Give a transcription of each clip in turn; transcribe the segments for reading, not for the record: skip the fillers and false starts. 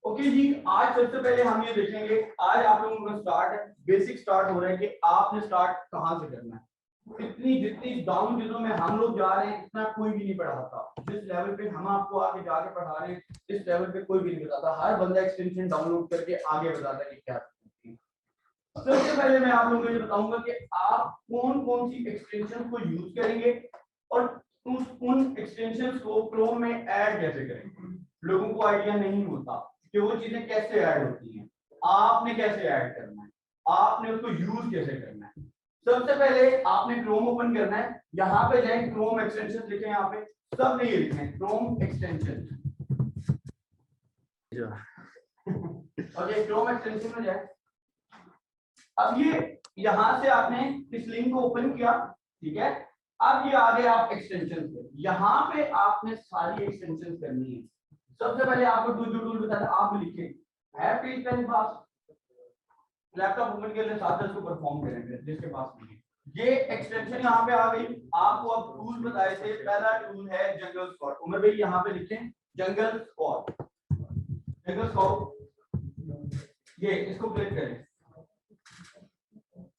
Okay जी, आज सबसे पहले हम ये देखेंगे, आज आप लोगों का स्टार्ट है, बेसिक स्टार्ट हो रहा है कि आपने स्टार्ट कहाँ से करना है। इतनी जितनी डाउन चीजों में हम लोग जा रहे हैं इतना कोई भी नहीं पढ़ाता। जिस लेवल पे हम आपको आगे जाके पढ़ा रहे हैं इस लेवल पे कोई भी नहीं बताता। हर बंदा एक्सटेंशन डाउनलोड करके आगे बताता है कि क्या करना है। सबसे पहले मैं आप लोगों को ये बताऊंगा कि आप कौन कौन सी एक्सटेंशन को यूज करेंगे और उन एक्सटेंशन को क्रोम में ऐड कैसे करेंगे। लोगों को आइडिया नहीं होता कि वो चीजें कैसे ऐड होती हैं, आपने कैसे ऐड करना है, आपने उसको यूज कैसे करना है। सबसे पहले आपने क्रोम ओपन करना है, यहाँ पे जाए क्रोम एक्सटेंशन लिखे, यहाँ पे सब नहीं लिखे Chrome extension. Okay, Chrome extension में जाए। अब ये यहां से आपने इस लिंक को ओपन किया, ठीक है। अब ये आ गए आप एक्सटेंशन पे, यहाँ पे आपने सारी एक्सटेंशन करनी है। सबसे पहले आपको जो टूल बताया आप लिखे है पेज पेन पास, लैपटॉप ओपन कर ले, साथ उसको परफॉर्म करेंगे जिसके पास नहीं है। ये एक्सटेंशन यहाँ पे आ गई। आपको अब टूल बताए थे, पहला टूल है जंगल स्क्वाड। उमर भाई यहाँ पे लिखें जंगल स्क्वाड, जंगल स्क्वाड, ये इसको क्लिक करें।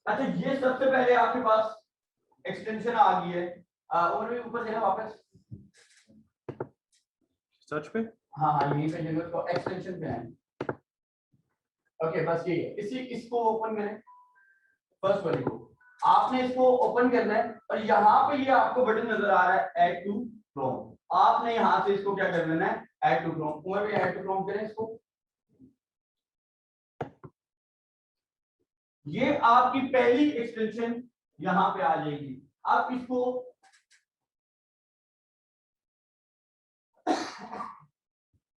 अच्छा, ये सबसे पहले आपके पास एक्सटेंशन आ गई है। उमर भाई ऊपर देना वापस सर्च पे, हाँ हाँ यहीं पे जंगल स्क्वाड एक्सटेंशन पे है। ओके बस ये इसी इसको ओपन करें, फर्स्ट वाले को आपने इसको ओपन करना है और यहाँ पे ये आपको बटन नजर आ रहा है ऐड टू क्रोम। आपने यहाँ से इसको क्या कर लेना है, ऐड टू क्रोम। उमर भी ऐड टू क्रोम करें इसको। ये आपकी पहली एक्सटेंशन यहाँ पे आ जाएगी। आप इसको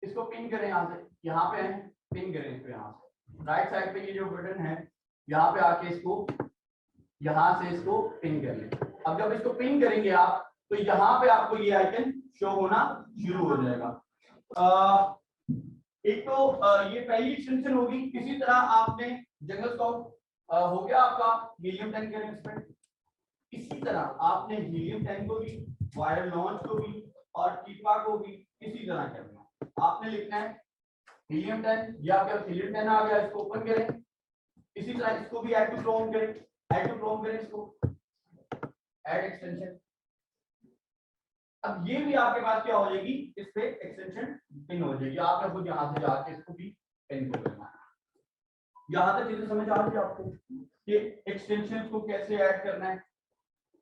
इसको पिन करें, यहाँ से यहाँ पे है, पिन करें इसको। यहाँ से राइट साइड पे ये जो बटन है यहाँ पे आके इसको यहाँ से इसको पिन कर लें। अब जब इसको पिन करेंगे आप तो यहाँ पे आपको ये आइकन शो होना शुरू हो जाएगा। एक तो ये पहली एक्सटेंशन होगी। इसी तरह आपने जंगल स्काउट हो गया आपका, हीलियम 10 करें इस पे। इसी तरह आपने हीलियम 10 को भी, वायरल लॉन्च को भी और कीपा को भी इसी तरह करना है। आपने लिखना है हीलियम 10, या आपके हीलियम 10 आ गया, इसको ओपन करें। इसी तरह इसको भी ऐड टू क्रोम करें, ऐड टू क्रोम करें इसको, ऐड एक्सटेंशन। अब ये भी आपके पास क्या हो जाएगी, इस पे एक्सटेंशन पिन हो जाएगी। आपने खुद यहाँ से जाके इसको भी पिन कर लेना है। यहाँ तक चीजें समझ आ रही है आपको कि एक्सटेंशन को कैसे ऐड करना है।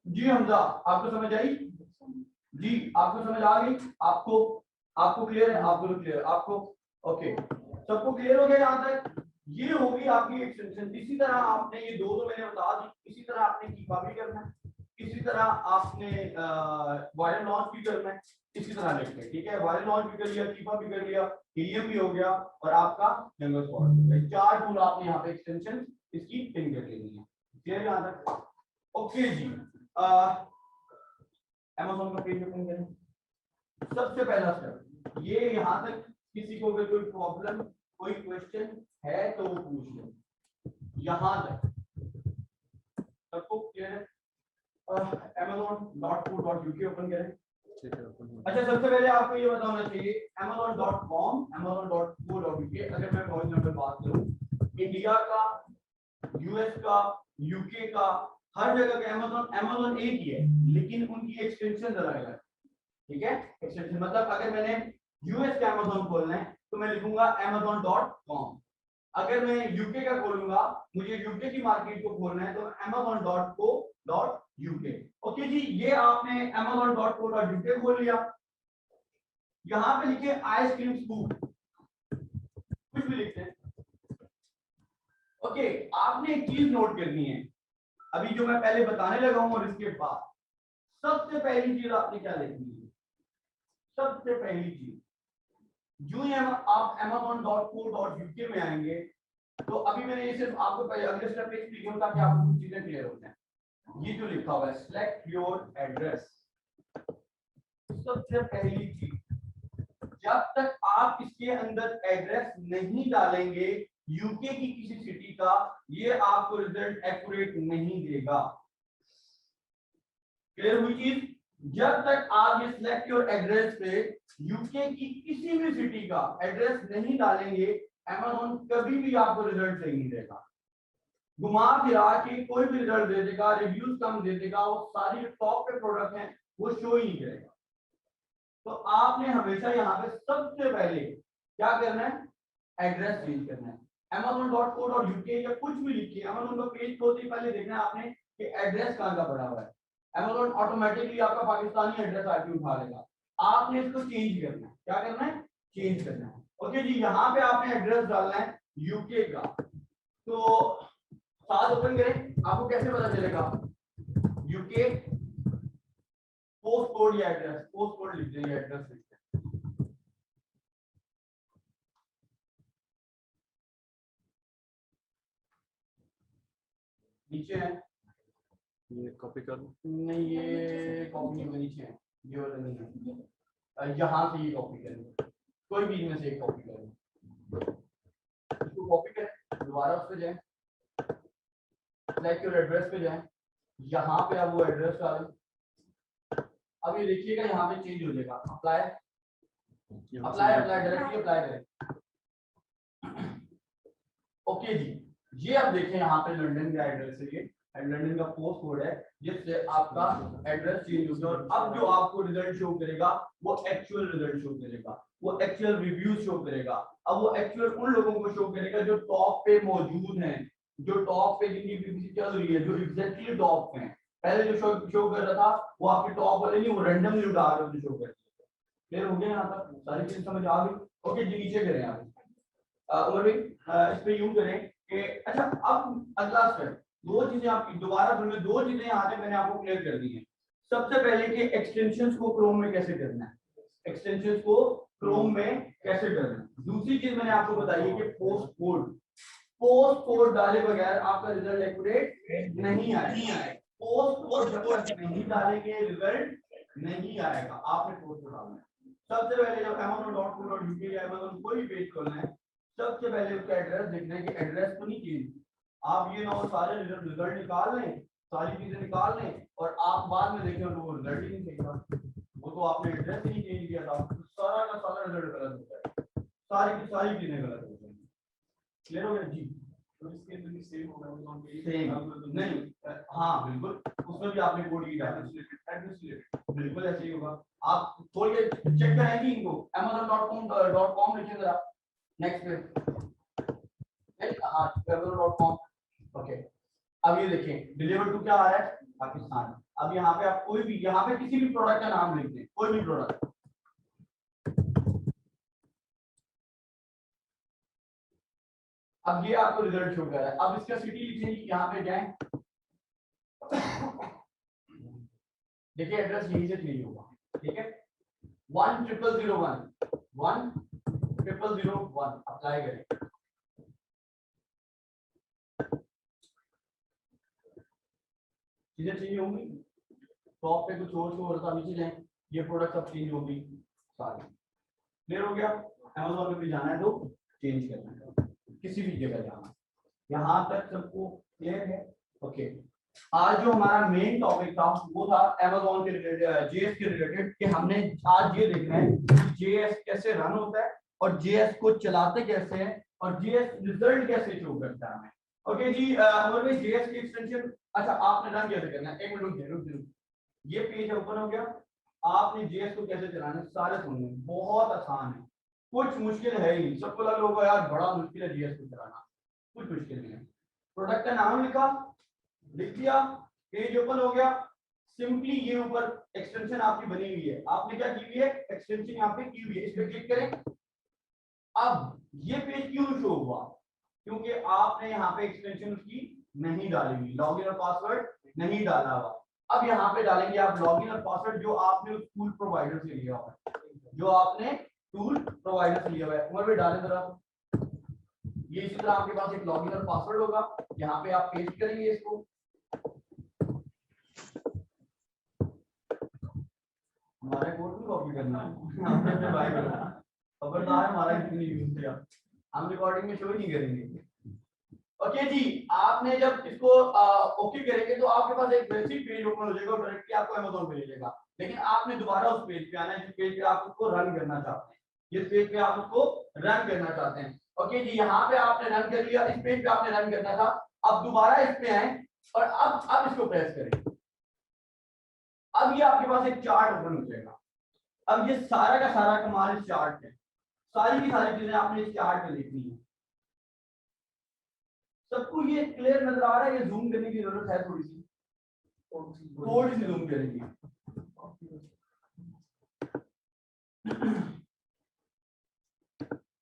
जी हमजा, आपको समझ आई? जी आपको समझ आ गई? आपको क्लियर है? आपको तो क्लियर, आपको ओके, सबको क्लियर हो गया यहाँ तक? ये होगी आपकी एक्सटेंशन। इसी तरह आपने ये दो तो मैंने बता दी, इसी तरह आपने कीपा भी करना है, इसी तरह आपने वायरल लॉन्च भी करना है, इसी तरह लिखना है, ठीक है। वायरल लॉन्च भी कर लिया, कीपा भी कर लिया, हीलियम भी हो गया और आपका जंगल स्क्वाड। चार टूल आपने यहाँ पे एक्सटेंशन इसकी पिन कर लेनी है। क्लियर है यहाँ तक? ओके जी, Amazon का पेज ओपन करें। सबसे पहला स्टेप ये, यहाँ तक किसी को अगर कोई प्रॉब्लम कोई क्वेश्चन है तो वो पूछ लो। यहाँ तक सबको क्लियर है? amazon.co.uk ओपन करें। अच्छा, सबसे पहले आपको ये बताना चाहिए amazon.com, amazon.co.uk। अगर मैं वॉइस नंबर बात करूं, इंडिया का, यूएस का, यूके का, हर जगह का अमेज़न एक ही है, लेकिन उनकी एक्सटेंशन अलग अलग, ठीक है। एक्सटेंशन मतलब अगर मैंने यूएस का अमेज़न खोलना है तो मैं लिखूंगा amazon.com। अगर मैं यूके का खोलूंगा, मुझे यूके की मार्केट को खोलना है तो amazon.co.uk। ओके जी, ये आपने amazon.co.uk खोल लिया। यहाँ पे लिखे आइसक्रीम स्कूप, कुछ भी लिखते हैं। ओके, आपने एक चीज नोट करनी है अभी जो मैं पहले बताने लगा हूं, और इसके बाद सबसे पहली चीज आपने क्या लिखनी है? सबसे पहली चीज, जो आप amazon.co.uk में आएंगे तो अभी मैंने ये सिर्फ आपको पहले अगले स्टेप पे एक्सप्लेन किया ताकि आपको कुछ चीजें क्लियर हो जाए। ये जो लिखा हुआ है सिलेक्ट योर एड्रेस, सबसे पहली चीज, जब तक आप इसके अंदर एड्रेस नहीं डालेंगे यूके की किसी सिटी का, ये आपको रिजल्ट एक्यूरेट नहीं देगा। क्लियर हुई चीज? जब तक आप ये सिलेक्ट योर एड्रेस पे यूके की किसी भी सिटी का एड्रेस नहीं डालेंगे, Amazon कभी भी आपको रिजल्ट सही नहीं देगा। घुमा फिरा के कोई भी रिजल्ट दे देगा, रिव्यूज कम दे देगा, वो सारी टॉप पे प्रोडक्ट हैं वो शो ही नहीं करेगा। तो आपने हमेशा यहाँ पे सबसे पहले क्या करना है, एड्रेस चेंज करना है। amazon.co.uk या कुछ भी लिखिए, Amazon का पेज खोलते ही पहले देखना है आपने कि एड्रेस कहाँ का पड़ा हुआ है। Amazon ऑटोमेटिकली आपका पाकिस्तानी एड्रेस आके उठा लेगा। आपने इसको चेंज करना है। क्या करना है, चेंज करना है। ओके जी, यहाँ पे आपने एड्रेस डालना है यूके का। तो साथ ओपन करें, आपको कैसे पता चलेगा यूके पोस्ट कोड या एड्रेस, पोस्ट कोड लिख देंगे, एड्रेस लिख देंगे। नीचे है, ये कॉपी कर लो। नहीं ये कॉपी नहीं, नीचे है, ये वाला नहीं है, यहाँ से ये कॉपी करेंगे, कोई भी इनमें से एक कॉपी करेंगे। इसको कॉपी करें, दोबारा उस पे जाएं, सिलेक्ट योर एड्रेस पे जाएं, यहाँ पे आप वो एड्रेस डालें। अब ये देखिएगा यहाँ पे चेंज हो जाएगा, apply apply apply directly apply करें। ओके जी, ये आप देखें यहाँ पे लंदन का एड्रेस है, ये लंदन का पोस्ट कोड है जिससे आपका एड्रेस चेंज हो गया। और अब जो आपको रिजल्ट शो करेगा वो एक्चुअल रिजल्ट शो करेगा, वो एक्चुअल रिव्यूज शो करेगा। अब वो एक्चुअल उन लोगों को शो करेगा जो टॉप पे मौजूद हैं, जो टॉप पे जिनकी पब्लिसिटी चल रही है, जो एग्जैक्टली टॉप पे हैं। पहले जो शो कर रहा था वो आपके टॉप वाले नहीं, वो रैंडमली उठा कर शो कर। क्लियर हो गया यहाँ तक, सारी चीज समझ आ गई। ओके जी, नीचे करें आप उमर भाई, इस पे यूं करें कि अच्छा अब अगला स्टेप, दो चीजें आपकी दोबारा फिर दो चीजें यहाँ पे मैंने आपको क्लियर कर दी हैं। सबसे पहले कि एक्सटेंशंस को क्रोम में कैसे करना है, एक्सटेंशंस को क्रोम में कैसे करना है। दूसरी चीज मैंने आपको बताई है कि पोस्ट कोड डाले बगैर आपका रिजल्ट एक्यूरेट नहीं आएगा। पोस्ट कोड जब तक नहीं डालेंगे रिजल्ट नहीं आएगा, आपने पोस्ट कोड डालना है। सबसे पहले जब amazon.co.uk या Amazon कोई भी पेज खोलना है, सबसे पहले उसका एड्रेस देखना है कि एड्रेस तो नहीं चेंज। आप ये ना हो सारे रिजल्ट निकाल लें, सारी चीजें निकाल लें और आप बाद में देखें वो रिजल्ट ही नहीं सही था, वो तो आपने एड्रेस ही नहीं चेंज किया था, तो सारा का सारा रिजल्ट गलत होता है, सारी की सारी चीजें गलत होती हैं। क्लियर हो गया जी? तो इसके अंदर भी सेम होगा, सेम नहीं, हाँ बिल्कुल, उसमें भी आपने कोड की डाला, बिल्कुल ऐसे ही होगा। आप खोल के चेक कराएंगे इनको, amazon.com लिखिए जरा, नेक्स्ट पे amazon.com। ओके, अब ये देखें डिलीवर टू क्या आ रहा है, पाकिस्तान। अब यहाँ पे आप कोई भी, यहाँ पे किसी भी प्रोडक्ट का नाम लिख दें, कोई भी प्रोडक्ट। अब ये आपको रिजल्ट शो कर रहा है। अब इसका सिटी लिखेंगे, यहाँ पे जाएं, देखिए एड्रेस यहीं से चेंज होगा, ठीक है। 10001 अप्लाई करें। चीजें चेंज होंगी, टॉप पे कुछ और शो हो रहा था, नीचे जाएं, ये प्रोडक्ट सब चेंज होगी सारी। क्लियर हो गया? Amazon पे भी जाना है तो चेंज करना है, किसी भी जगह जाना, यहाँ तक सबको क्लियर है? ओके, आज जो हमारा मेन टॉपिक था वो था Amazon के रिलेटेड, जेएस के रिलेटेड, कि हमने आज ये देखना है कि जेएस कैसे रन होता है और जेएस को चलाते कैसे हैं और जेएस रिजल्ट कैसे शो करता है हमें। ओके जी, अमर भाई जेएस की एक्सटेंशन, अच्छा आपने रन कैसे करना है, एक मिनट रुक, ये पेज ओपन हो गया, आपने जेएस को कैसे चलाना है सारे सुनने, बहुत आसान है, कुछ मुश्किल है ही। सबको लग रहा होगा यार बड़ा मुश्किल है जेएस को चलाना, कुछ मुश्किल नहीं है। प्रोडक्ट का नाम लिखा, लिख दिया, पेज ओपन हो गया, सिंपली ये ऊपर एक्सटेंशन आपकी बनी हुई है, आपने क्या की हुई है, एक्सटेंशन यहाँ पे की हुई है, इस पे क्लिक करें। अब ये पेज क्यों शो हुआ, क्योंकि आपने यहाँ पे एक्सटेंशन उसकी नहीं डाली हुई, लॉगिन और पासवर्ड नहीं डाला हुआ। अब यहाँ पे डालेंगे आप लॉगिन और पासवर्ड जो आपने उस टूल प्रोवाइडर से लिया हुआ है, जो आपने टूल प्रोवाइडर से लिया हुआ है। उमर भी डालें जरा, ये इसी तरह आपके पास एक लॉगिन और पासवर्ड होगा, यहाँ पे आप पेस्ट करेंगे इसको। हमारे कोड में कॉपी करना है, खबरदार हमारा कितनी यूज किया, हम रिकॉर्डिंग में शो नहीं करेंगे। ओके जी, आपने जब इसको ओके करेंगे तो आपके पास एक बेसिक पेज ओपन हो जाएगा और डायरेक्टली आपको Amazon पे ले जाएगा। लेकिन आपने दोबारा उस पेज पे आना है जिस पेज पे आप उसको रन करना चाहते हैं, जिस पेज पे आप उसको रन करना चाहते हैं। ओके जी, यहाँ पे आपने रन कर लिया, इस पेज पे आपने रन करना था। अब दोबारा इस पे आए और अब इसको प्रेस करें। अब ये आपके पास एक चार्ट ओपन हो जाएगा। अब ये सारा का सारा कमाल इस चार्ट है, सारी की सारी चीजें आपने इस चार्ट में देखनी है। सबको ये क्लियर नजर आ रहा है? ये जूम करने की जरूरत है थोड़ी सी जूम करेंगे।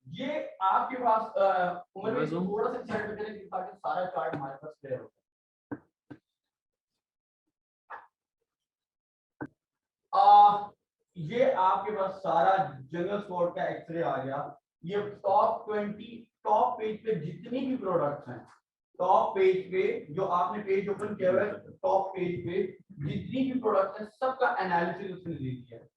ये आपके पास उम्र में थोड़ा सा सेट करें ताकि सारा चार्ट हमारे पास क्लियर हो। ये आपके पास सारा जनरल स्टोर का एक्सरे आ गया। ये टॉप 20 टॉप पेज पे जितनी भी प्रोडक्ट्स हैं, टॉप पेज पे जो आपने पेज ओपन किया हुआ है, टॉप पेज पे जितनी भी प्रोडक्ट्स हैं सबका एनालिसिस उसने दे दिया है।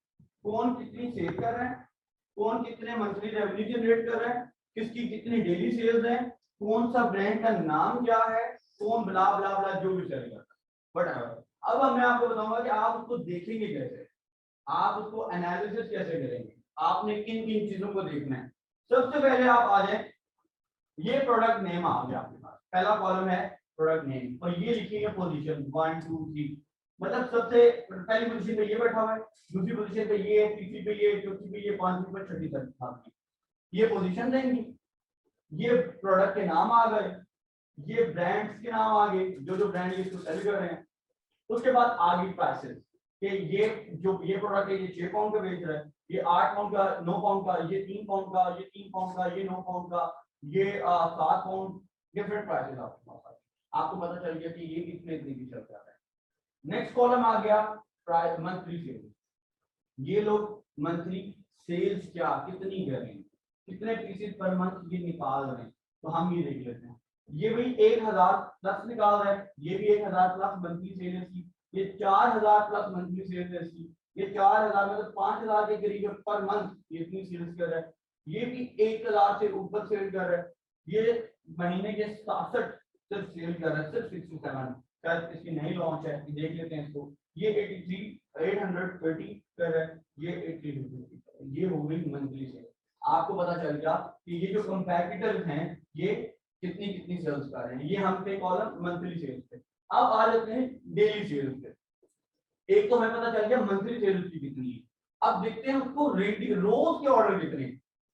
कौन कितनी सेल कर रहे हैं, कौन कितने मंथली रेवेन्यू जनरेट कर रहे हैं, किसकी कितनी डेली सेल्स है, कौन सा ब्रांड का नाम क्या है, कौन ब्ला ब्ला ब्ला जो भी सेल कर रहा है। बट अब मैं आपको बताऊंगा कि आप उसको देखेंगे कैसे, आप उसको एनालिसिस कैसे करेंगे, आपने किन किन चीजों को देखना है। सबसे पहले आप आ जाए, ये प्रोडक्ट नेम आ गया आपके पास, पहला कॉलम है प्रोडक्ट नेम और ये लिखिएगा पोजीशन 1 2 3, मतलब सबसे पहली पोजीशन पे ये बैठा हुआ है, दूसरी पोजीशन पे ये, तीसरी पे ये, चौथी पे ये, पांचवी पे, छठी तक आपकी ये पोजीशन देंगी। ये प्रोडक्ट के नाम आ गए, ये ब्रांड्स के नाम आ गए, जो जो ब्रांड इसको सेल कर रहे हैं। उसके बाद आगे प्राइसेस कि ये जो ये प्रोडक्ट है ये 6 पाउंड का बेच रहा है, ये 8 पाउंड का, 9 पाउंड का, ये 3 पाउंड का, ये 3 पाउंड का, ये 9 पाउंड का, ये 7 पाउंड, डिफरेंट प्राइसेस आपके पास आपको पता चल गया कि ये कितने इतने की चल रहा है। नेक्स्ट कॉलम आ गया मंथली सेल्स। ये लोग मंथली सेल्स क्या कितनी कर रहे हैं, कितने पीसेस पर मंथ ये निकाल रहे हैं, तो हम ये देख लेते हैं। ये भाई 1000 प्लस निकाल रहा है, ये भी 1000 प्लस मंथली सेल है, ये 4000 प्लस मंथली सेल है, ये 4000 मतलब 5000 के करीब पर मंथ ये इतनी सेल्स कर रहा है, ये भी 1000 से ऊपर सेल कर रहा है, ये महीने के 66 सिर्फ सेल कर रहा है, सिर्फ 67, शायद इसकी नई लॉन्च है, देख लेते हैं इसको। ये 83 830 कर रहा है, ये 80 ये हो गई मंथली सेल। आपको पता चल गया कि ये जो कंपैटिटर्स हैं ये कितनी कितनी सेल्स कर रहे हैं। ये हम पे कॉलम मंथली सेल्स पे। अब आ जाते हैं डेली सेल्स पे। एक तो हमें पता चल गया मंथली सेल्स की कितनी है, अब देखते हैं उसको रोज के ऑर्डर कितने,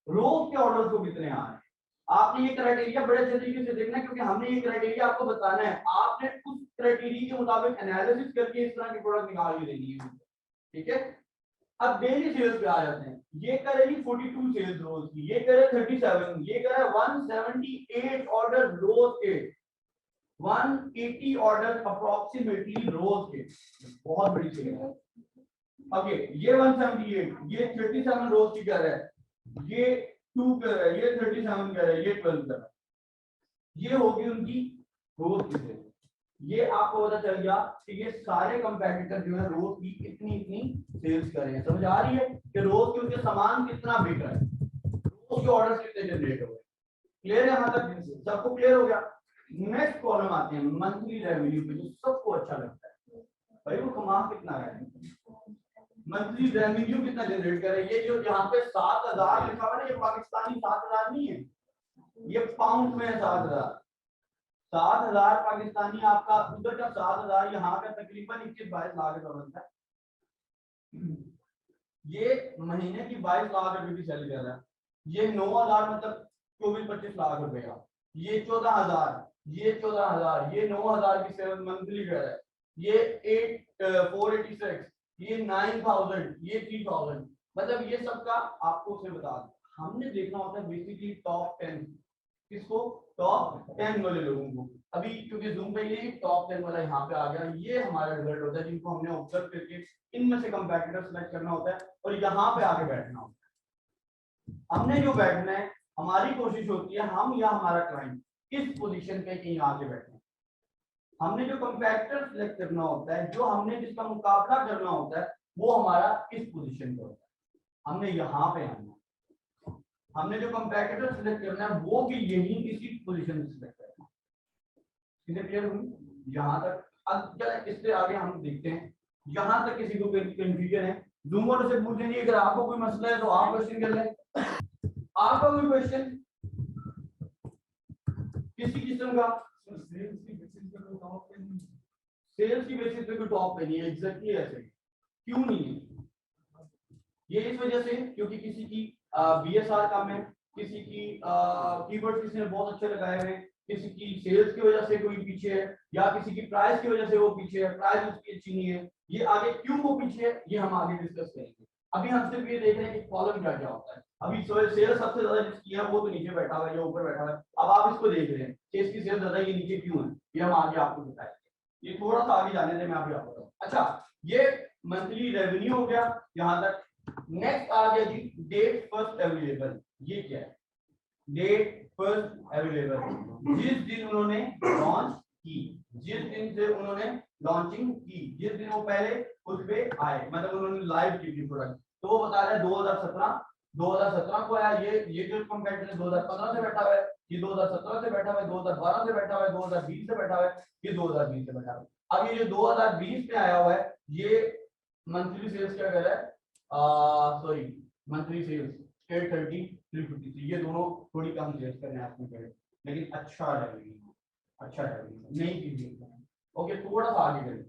रोज के ऑर्डर को कितने आ रहे हैं। आपने ये क्राइटेरिया बड़े अच्छे तरीके से देखना है क्योंकि हमने ये क्राइटेरिया आपको बताना है, आपने उस क्राइटेरिया के मुताबिक एनालिसिस करके इस तरह की प्रोडक्ट निकाल के देनी है, ठीक है। अब डेली सेल्स पे आ जाते हैं, ये करेगी 42 सेल्स रोज की, ये करे 37, ये करे 178 ऑर्डर रोज के, 180 ऑर्डर अप्रोक्सीमेटली रोज के, बहुत बड़ी सेल है। ओके ये 178, ये 37 रोज की कर रहा है, ये 2 कर रहा है, ये 37 कर रहा है, ये 12 कर रहा है, ये होगी उनकी रोज की सेल। ये आपको पता चल गया कि ये सारे कंपैटिटर जो है रोज की इतनी इतनी सेल्स कर रहे हैं। समझ आ रही है कि रोज के उनके सामान कितना बिक रहा है, रोज के ऑर्डर्स कितने जनरेट हो गए। क्लियर है? यहाँ तक सबको क्लियर हो गया। नेक्स्ट कॉलम आते हैं मंथली रेवेन्यू पे, जो सबको अच्छा लगता है, भाई वो कमा कितना रहा है, मंथली रेवेन्यू कितना जनरेट कर रहा है। ये जो यहाँ पे 7000 लिखा हुआ है, ये पाकिस्तानी 7000 नहीं है, ये पाउंड में है 7000। 7000 पाकिस्तानी आपका, उधर का 7000, यहाँ का तकरीबन 21-22 लाख रुपए बनता है। ये महीने की 22 लाख रुपए की सेल कर रहा है। ये 9000 मतलब 24-25 लाख रुपए का, ये 14000, ये 14000, ये 9000 की सेल मंथली कर रहा है, ये 486, ये 9000, ये 3000, मतलब ये सबका आपको उसे बता दें। हमने देखना होता है बेसिकली टॉप 10, किसको, टॉप 10 वाले लोगों को। अभी क्योंकि जूम पे ये टॉप 10 वाला यहाँ पे आ गया, ये हमारा रिजल्ट होता है जिनको हमने ऑब्जर्व करके इनमें से कंपैटिटर सेलेक्ट करना होता है और यहाँ पे आके बैठना होता है। हमने जो बैठना है, हमारी कोशिश होती है हम या हमारा क्लाइंट किस पोजीशन पे कहीं आके बैठे। हमने जो कंपैटिटर सेलेक्ट करना होता है, जो हमने जिसका मुकाबला करना होता है, वो हमारा किस पोजीशन पे होता है, हमने यहाँ पे आना। हमने जो कंपैटिटर सिलेक्ट करना है वो भी यही इसी पोजीशन में सिलेक्ट करना है। चीजें क्लियर हुई यहाँ तक? अब चलो इससे आगे हम देखते हैं, यहाँ तक किसी को कंफ्यूजन है जूम वालों से पूछ लीजिए, अगर आपको कोई मसला है तो आप क्वेश्चन कर लें। आपका कोई क्वेश्चन किसी किस्म का? सेल्स की बेसिस पे कोई टॉप पे नहीं है, एग्जैक्टली ऐसे। क्यों नहीं है? ये इस वजह से क्योंकि किसी की बीएसआर कम है, किसी की कीवर्ड किसी ने बहुत अच्छे लगाए हुए हैं, किसी की सेल्स की वजह से कोई पीछे है, या किसी की प्राइस की वजह से वो पीछे है, प्राइस उसकी अच्छी नहीं है। ये आगे क्यों वो पीछे है ये हम आगे डिस्कस करेंगे। अभी हम सिर्फ ये देख रहे हैं कि कॉलम क्या क्या होता है। अभी सेल्स सबसे ज्यादा जिसकी है वो तो नीचे बैठा हुआ है, जो ऊपर बैठा हुआ है। अब आप इसको देख रहे हैं कि इसकी सेल्स ज्यादा ये नीचे क्यों है, ये हम आगे आपको बताएंगे। ये थोड़ा सा आगे जाने से मैं अभी आपको बताऊं। अच्छा, ये मंथली रेवेन्यू हो गया यहाँ तक। नेक्स्ट आ गया जी डेट फर्स्ट अवेलेबल। ये क्या है? डेट फर्स्ट अवेलेबल, जिस दिन उन्होंने लॉन्च की, जिस दिन से उन्होंने लॉन्चिंग की, जिस दिन वो पहले उस पे आए, मतलब उन्होंने लाइव की प्रोडक्ट। तो वो बता रहा है 2017 को आया। ये जो कंपैरिजन है 2015 से बैठा हुआ है, ये 2017 से बैठा हुआ है, 2012 से बैठा हुआ है, 2020 से बैठा हुआ है, ये 2020 से बैठा हुआ है। अब ये जो 2020 पे आया हुआ है ये मंथली सेल्स क्या कर रहा है? सॉरी, मंथली सेल्स 830 353, ये दोनों थोड़ी कम सेल्स करने आपको पड़े, लेकिन अच्छा रेवेन्यू, अच्छा रेवेन्यू नहीं कीजिए। ओके, थोड़ा सा आगे करें।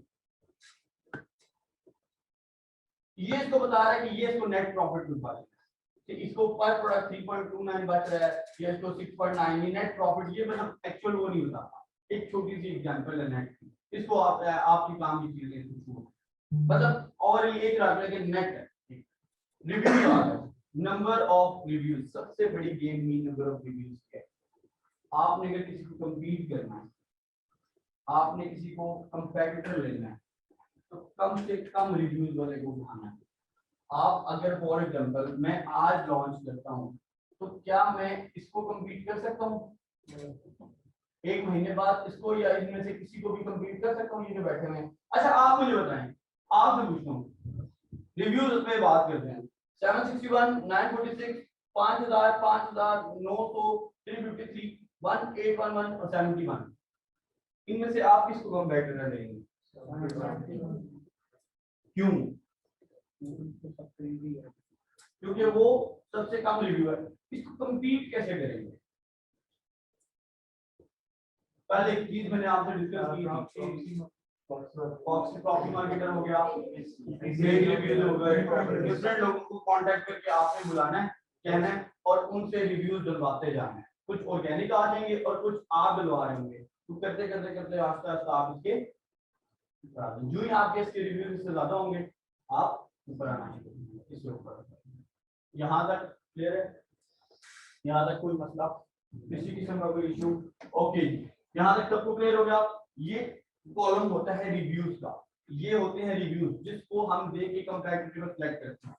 ये इसको बता रहा है कि ये इसको नेट प्रॉफिट में बच रहा है, इसको पर प्रोडक्ट 3.29 बच रहा है, या इसको 6.9, ये नेट प्रॉफिट। ये मतलब एक्चुअल वो नहीं होता, एक छोटी सी एग्जांपल है नेट की, इसको आप आपकी काम की चीजें मतलब, और ये एक रख लेके नेट है। रिव्यू आ गया, नंबर ऑफ रिव्यूज, सबसे बड़ी गेम में नंबर ऑफ रिव्यूज है। आपने अगर किसी को कम्पीट करना है, आपने किसी को कंपेटिटर लेना है, तो कम से कम रिव्यूज वाले को उठाना है। आप अगर फॉर एग्जांपल मैं आज लॉन्च करता हूं, तो क्या मैं इसको कम्पीट कर सकता हूं? एक महीने बाद इसको या इनमें से किसी को भी कम्पीट कर सकता हूं? ये जो बैठे हुए हैं। अच्छा, आप मुझे बताएं, आपसे पूछता हूँ, रिव्यूज पे बात करते हैं। 761, 946, 5000, 5900, 353, 1811 और 71, इनमें से आप किसको कंपेटिटर लेंगे? क्यों? क्योंकि वो सबसे कम रिव्यू है। इसको कंपीट कैसे करेंगे? पहले एक चीज मैंने आपसे डिस्कस की, कॉपी मार्केटर हो गया, रिव्यूज हो गए, डिफरेंट लोगों को कांटेक्ट करके आपने बुलाना है, कहना है और उनसे रिव्यूज डलवाते जाना है। कुछ ऑर्गेनिक आ जाएंगे और कुछ आप डलवा रहे होंगे, तो करते करते करते आस्ते आस्ते आप इसके जो ही आपके इसके रिव्यूज इससे ज्यादा होंगे, आप ऊपर आना चाहिए इसके ऊपर। यहाँ तक क्लियर है? यहाँ तक कोई मसला, किसी किस्म का कोई इशू? ओके, यहाँ तक सबको क्लियर हो गया। ये कॉलम होता है रिव्यूज का, ये होते हैं रिव्यूज जिसको हम देख के कंपैटिटर को सिलेक्ट करते हैं,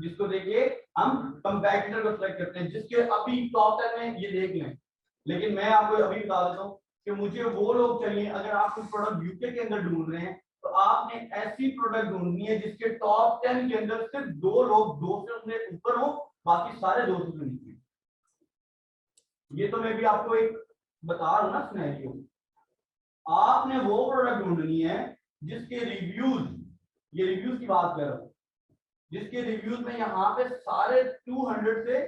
जिसको देख के हम कंपैटिटर को सिलेक्ट करते हैं, जिसके अभी टॉप 10 में ये देख लें। लेकिन मैं आपको अभी बता देता हूँ कि मुझे वो लोग चाहिए, अगर आप कोई प्रोडक्ट यूके के अंदर ढूंढ रहे हैं तो आपने ऐसी प्रोडक्ट ढूंढनी है जिसके टॉप 10 के अंदर सिर्फ 2 लोग 200 से ऊपर हो, बाकी सारे 200 से नीचे। ये तो मैं भी आपको एक बता रहा हूं ना सिनेरियो। आपने वो प्रोडक्ट ढूंढनी है जिसके रिव्यूज, ये रिव्यूज की बात कर रहा हूं, जिसके रिव्यूज में यहाँ पे सारे 200 से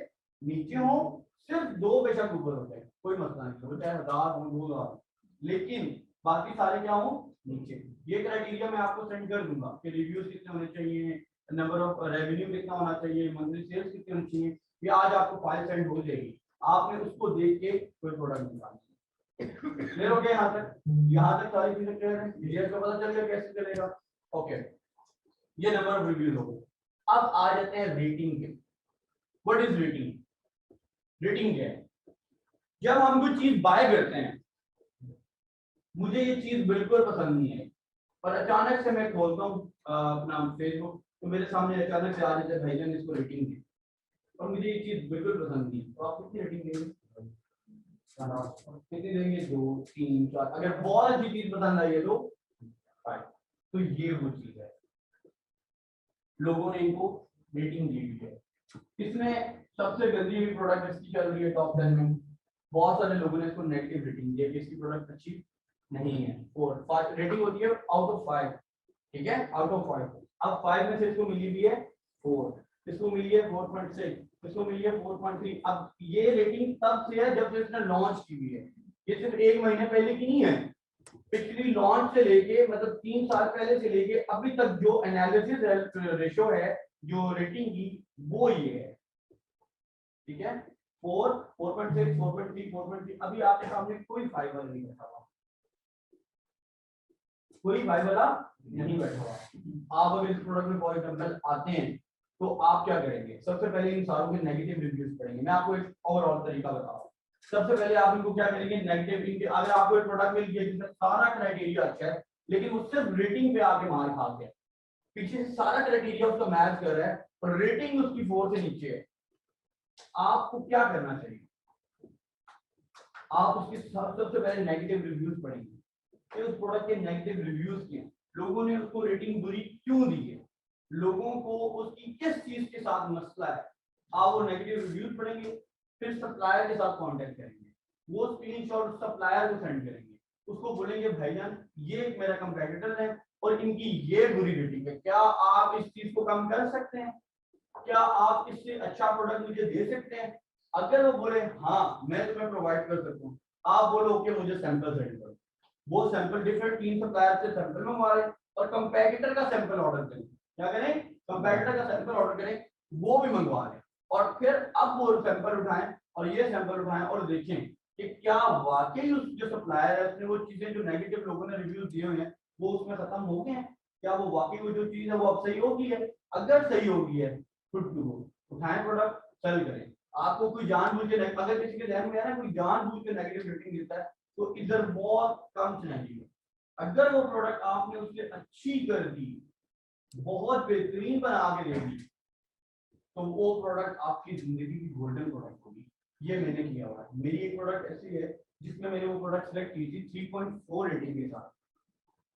नीचे हो, सिर्फ 2 बेशक ऊपर होते हैं, कोई मसला नहीं, वो चाहे 1000 हो 2000, लेकिन बाकी सारे क्या हो नीचे। ये क्राइटेरिया मैं आपको सेंड कर दूंगा कि रिव्यूज कितने होने चाहिए, नंबर ऑफ रेवेन्यू कितना होना चाहिए, मंथली सेल्स कितनी होनी चाहिए। ये आज आपको फाइल सेंड हो जाएगी, आपने उसको देख के कोई प्रोडक्ट निकालना। क्लियर हो गया यहाँ तक? यहाँ तक सारी चीजें क्लियर है? डीएस को पता चल गया कैसे चलेगा? ओके, ये नंबर ऑफ रिव्यूज हो गए। अब आ जाते हैं रेटिंग के। What is rating? रेटिंग क्या है? जब हम कोई चीज बाय करते हैं, मुझे ये चीज बिल्कुल पसंद नहीं है, और अचानक से मैं खोलता हूँ अपना फेसबुक, तो मेरे सामने अचानक से आ जाता है भाईजान इसको रेटिंग दी, और मुझे ये चीज बिल्कुल पसंद नहीं, तो आप कितनी रेटिंग देंगे? कितनी देंगे? 2 3 4। अगर बहुत अच्छी चीज पसंद आई है तो 5। तो ये वो चीज है, लोगों ने इनको रेटिंग दी हुई है। इसमें सबसे गंदी हुई प्रोडक्ट इसकी चल रही है टॉप 10 में, बहुत सारे लोगों ने इसको नेगेटिव रेटिंग दी है कि इसकी प्रोडक्ट अच्छी नहीं है 4 रेटिंग होती है आउट ऑफ 5, ठीक है, आउट ऑफ 5। अब 5 में से इसको मिली भी है 4, इसको मिली है 4.6, इसको मिली है 4.3। अब ये रेटिंग तब से है जब से इसने लॉन्च की हुई है, ये सिर्फ 1 महीने पहले की नहीं है, पिछली लॉन्च से लेके मतलब 3 साल पहले से लेके अभी तक जो एनालिसिस रेशो है जो रेटिंग की वो ये है, ठीक है। 4, 4.6, 4.3, 4.3। अभी आपके सामने कोई 5 वाला नहीं बैठा हुआ, कोई 5 वाला नहीं बैठा हुआ। आप अगर इस प्रोडक्ट में फॉर एग्जांपल आते हैं तो आप क्या करेंगे, सबसे पहले इन सारों के नेगेटिव रिव्यूज पढ़ेंगे। मैं आपको एक ओवरऑल तरीका बताऊं। सबसे पहले आप इनको क्या करेंगे, नेगेटिव इनके, अगर आपको एक प्रोडक्ट मिल गया जिसमें सारा क्राइटेरिया अच्छा है लेकिन उससे रेटिंग पे आके मार खा गया, पीछे से सारा क्राइटेरिया उसका मैच कर रहा है और रेटिंग उसकी 4 से नीचे है, आपको क्या करना चाहिए, आप उसके सबसे पहले नेगेटिव रिव्यूज पढ़ेंगे कि उस प्रोडक्ट के नेगेटिव रिव्यूज क्या हैं, लोगों ने उसको रेटिंग बुरी क्यों दी है, लोगों को उसकी किस चीज के साथ मसला है। आप वो नेगेटिव रिव्यूज पढ़ेंगे, फिर सप्लायर के साथ कांटेक्ट करेंगे, वो स्क्रीनशॉट सप्लायर को सेंड करेंगे, उसको बोलेंगे भाईजान ये एक मेरा कंपेटिटर है और इनकी ये बुरी रेटिंग है, क्या आप इस चीज को कम कर सकते हैं, क्या आप इससे अच्छा प्रोडक्ट मुझे दे सकते हैं। अगर वो बोले हाँ मैं तुम्हें प्रोवाइड कर सकता हूँ, आप बोलो कि मुझे सैंपल सेंड करो, वो सैंपल डिफरेंट 3 सप्लायर से सैंपल मंगवा रहे और कंपेटिटर का सैंपल ऑर्डर करें, क्या करें, कंपेटिटर का सैंपल ऑर्डर करें, वो भी मंगवा रहे और फिर अब वो सैंपल उठाएं और ये सैंपल उठाएं और देखें कि क्या वाकई उस जो सप्लायर है उसने वो चीजें जो नेगेटिव लोगों ने रिव्यूज दिए हुए हैं वो उसमें खत्म हो गए हैं, क्या वो वाकई वो जो चीज है वो अब सही होगी है। अगर सही होगी है गुड टू गो, उठाएं प्रोडक्ट सेल करें। आपको कोई जानबूझ के अगर किसी के ध्यान में है ना कोई जानबूझ के नेगेटिव रेटिंग देता है तो इधर बहुत कम चाहिए। अगर वो प्रोडक्ट आपने उससे अच्छी कर दी, बहुत बेहतरीन बना के दे दी, तो वो प्रोडक्ट आपकी जिंदगी की गोल्डन प्रोडक्ट होगी। ये मैंने किया हुआ है, मेरी एक प्रोडक्ट ऐसी है जिसमें मैंने वो प्रोडक्ट सेलेक्ट की थी 3.4 रेटिंग के साथ,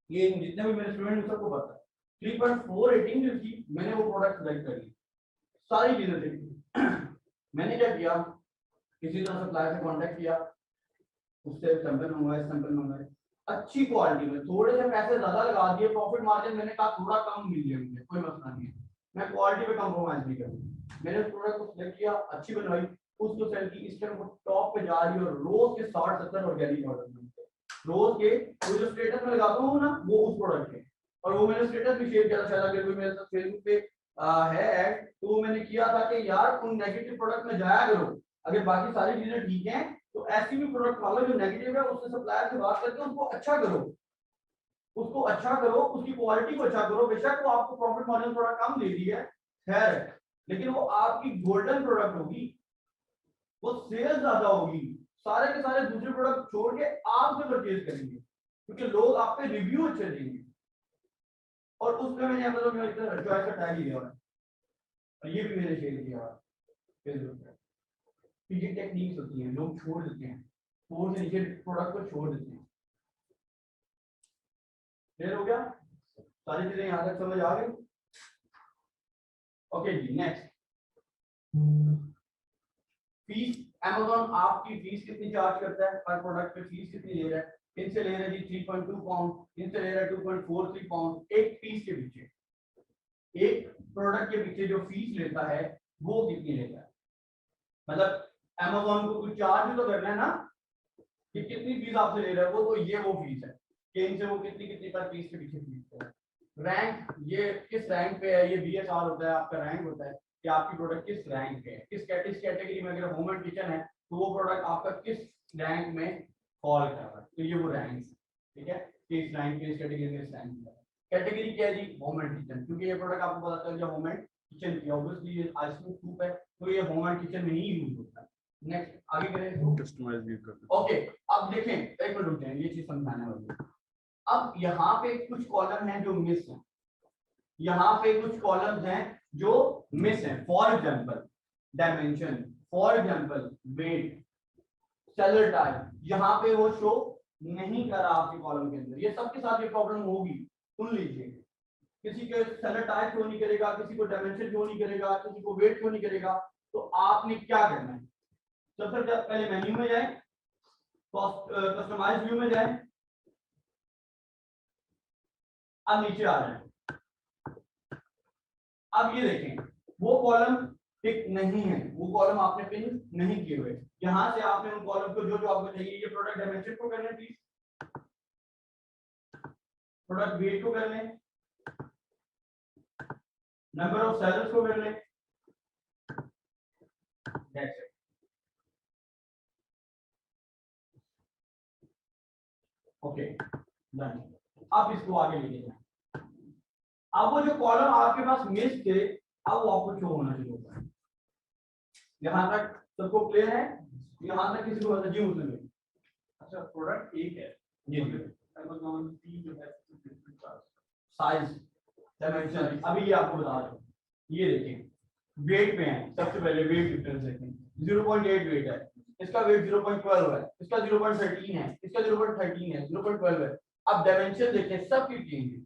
ये जितने भी मेरे स्टूडेंट सबको पता है 3.4 रेटिंग जो थी मैंने वो प्रोडक्ट सेलेक्ट कर ली, सारी चीजें देखी। मैंने क्या किया, किसी तरह सप्लायर से कांटेक्ट किया, उससे सैंपल मंगवाए, अच्छी क्वालिटी में, थोड़े से पैसे ज्यादा लगा दिए, प्रॉफिट मार्जिन मैंने कहा थोड़ा कम मिल जाए मुझे, कोई मसला नहीं है, मैं क्वालिटी पे कॉम्प्रोमाइज नहीं करूंगा। मैंने उस प्रोडक्ट को सेलेक्ट किया, अच्छी बनवाई, उसको सेल की, इस टाइम वो टॉप पे जा रही है और रोज के 60-70 ऑर्गेनिक ऑर्डर मिलते हैं रोज के। वो जो स्टेटस में लगाता हूँ ना वो उस प्रोडक्ट के, और वो मैंने स्टेटस भी शेयर किया था, शायद अगर कोई मेरे साथ फेसबुक पे है ऐड, तो वो मैंने किया था कि यार उन नेगेटिव प्रोडक्ट में जाया करो, अगर बाकी सारी चीजें ठीक हैं तो ऐसी भी प्रोडक्ट वाला जो नेगेटिव है उससे सप्लायर से बात करके उसको अच्छा करो, उसको अच्छा करो, उसकी क्वालिटी को अच्छा करो। बेशक वो आपको प्रॉफिट मार्जिन थोड़ा कम दे दी है खैर, लेकिन वो आपकी गोल्डन प्रोडक्ट होगी, वो सेल ज्यादा होगी, सारे के सारे दूसरे प्रोडक्ट छोड़ के आपसे परचेज करेंगे क्योंकि लोग आप पे रिव्यू अच्छे देंगे। और उसमें मैंने मतलब चॉइस का टैग ही दिया है और ये भी मैंने शेयर किया है फेसबुक पे। ये टेक्निक्स होती हैं, लोग छोड़ देते हैं, 4 से नीचे प्रोडक्ट को छोड़ देते हैं। क्लियर हो गया, सारी चीजें यहाँ तक समझ आ गई। ओके जी, नेक्स्ट फीस। Amazon आपकी फीस कितनी चार्ज करता है पर प्रोडक्ट पे, फीस कितनी ले रहा है, इनसे ले रहा है जी 3.2 पाउंड, इनसे ले रहा है 2.43 पाउंड एक पीस के पीछे, एक प्रोडक्ट के पीछे जो फीस लेता है वो कितनी लेता है, मतलब Amazon को कुछ चार्ज तो करना है ना कि कितनी फीस आपसे ले रहा है वो, तो ये वो फीस है कि इनसे वो कितनी कितनी पर पीस के पीछे फीस है। रैंक, ये किस रैंक पे है, ये BSR होता है, आपका रैंक होता है कि आपकी प्रोडक्ट किस रैंक पे है, किस कैटेगरी में, अगर होम एंड किचन है तो वो प्रोडक्ट आपका किस रैंक में फॉल कर रहा है, तो ये वो रैंक, ठीक है, किस रैंक पे, इस कैटेगरी में, इस रैंक में। कैटेगरी क्या है जी, होम एंड किचन, क्योंकि ये प्रोडक्ट आपको पता चल गया होम एंड किचन की, ऑब्वियसली ये आइसक्रीम सूप है तो ये होम एंड किचन में ही यूज होता है। नेक्स्ट आगे करें, कस्टमाइज व्यू करते ओके। अब देखें एक मिनट रुक जाएं, ये चीज समझाने वाली है। अब यहाँ पे कुछ कॉलम हैं जो मिस हैं, यहाँ पे कुछ कॉलम्स हैं जो मिस हैं, for example dimension, for example weight, seller type, यहाँ पे वो शो नहीं कर रहा आपके कॉलम के अंदर। ये सबके साथ ये प्रॉब्लम होगी, सुन लीजिए, किसी के सेलर टाइप क्यों नहीं करेगा, किसी को डायमेंशन क्यों नहीं करेगा, किसी को वेट क्यों नहीं करेगा, तो आपने क्या करना है, सबसे पहले मेन्यू में जाए, कस्टमाइज व्यू में जाए, अब नीचे आ जाए, अब ये देखें वो कॉलम पिक नहीं है, वो कॉलम आपने पिन नहीं किए हुए। यहां से आपने उन कॉलम को जो जो आपको चाहिए, ये प्रोडक्ट डायमेंशन को कर लें प्लीज, प्रोडक्ट वेट को कर लें, नंबर ऑफ सेलर्स को कर लें, दैट्स इट। Okay done. अब इसको आगे लेके जाएं। अब वो जो कॉलम आपके पास मिस थे, अब वो आपको शो होना शुरू होता है। यहां तक सबको क्लियर है? यहां तक किसी को जी उसने? अच्छा प्रोडक्ट एक है जी Amazon टी जो है साइज डायमेंशन अभी ये आपको बता रहा हूं। ये देखिए वेट पे है, सबसे पहले वेट डिफरेंस देखें, 0.8 वेट है, इसका वेट 0.12 है, इसका 0.13 है, इसका 0.13 है, 0.12 है। अब डायमेंशन देखें, सबकी चेंज है,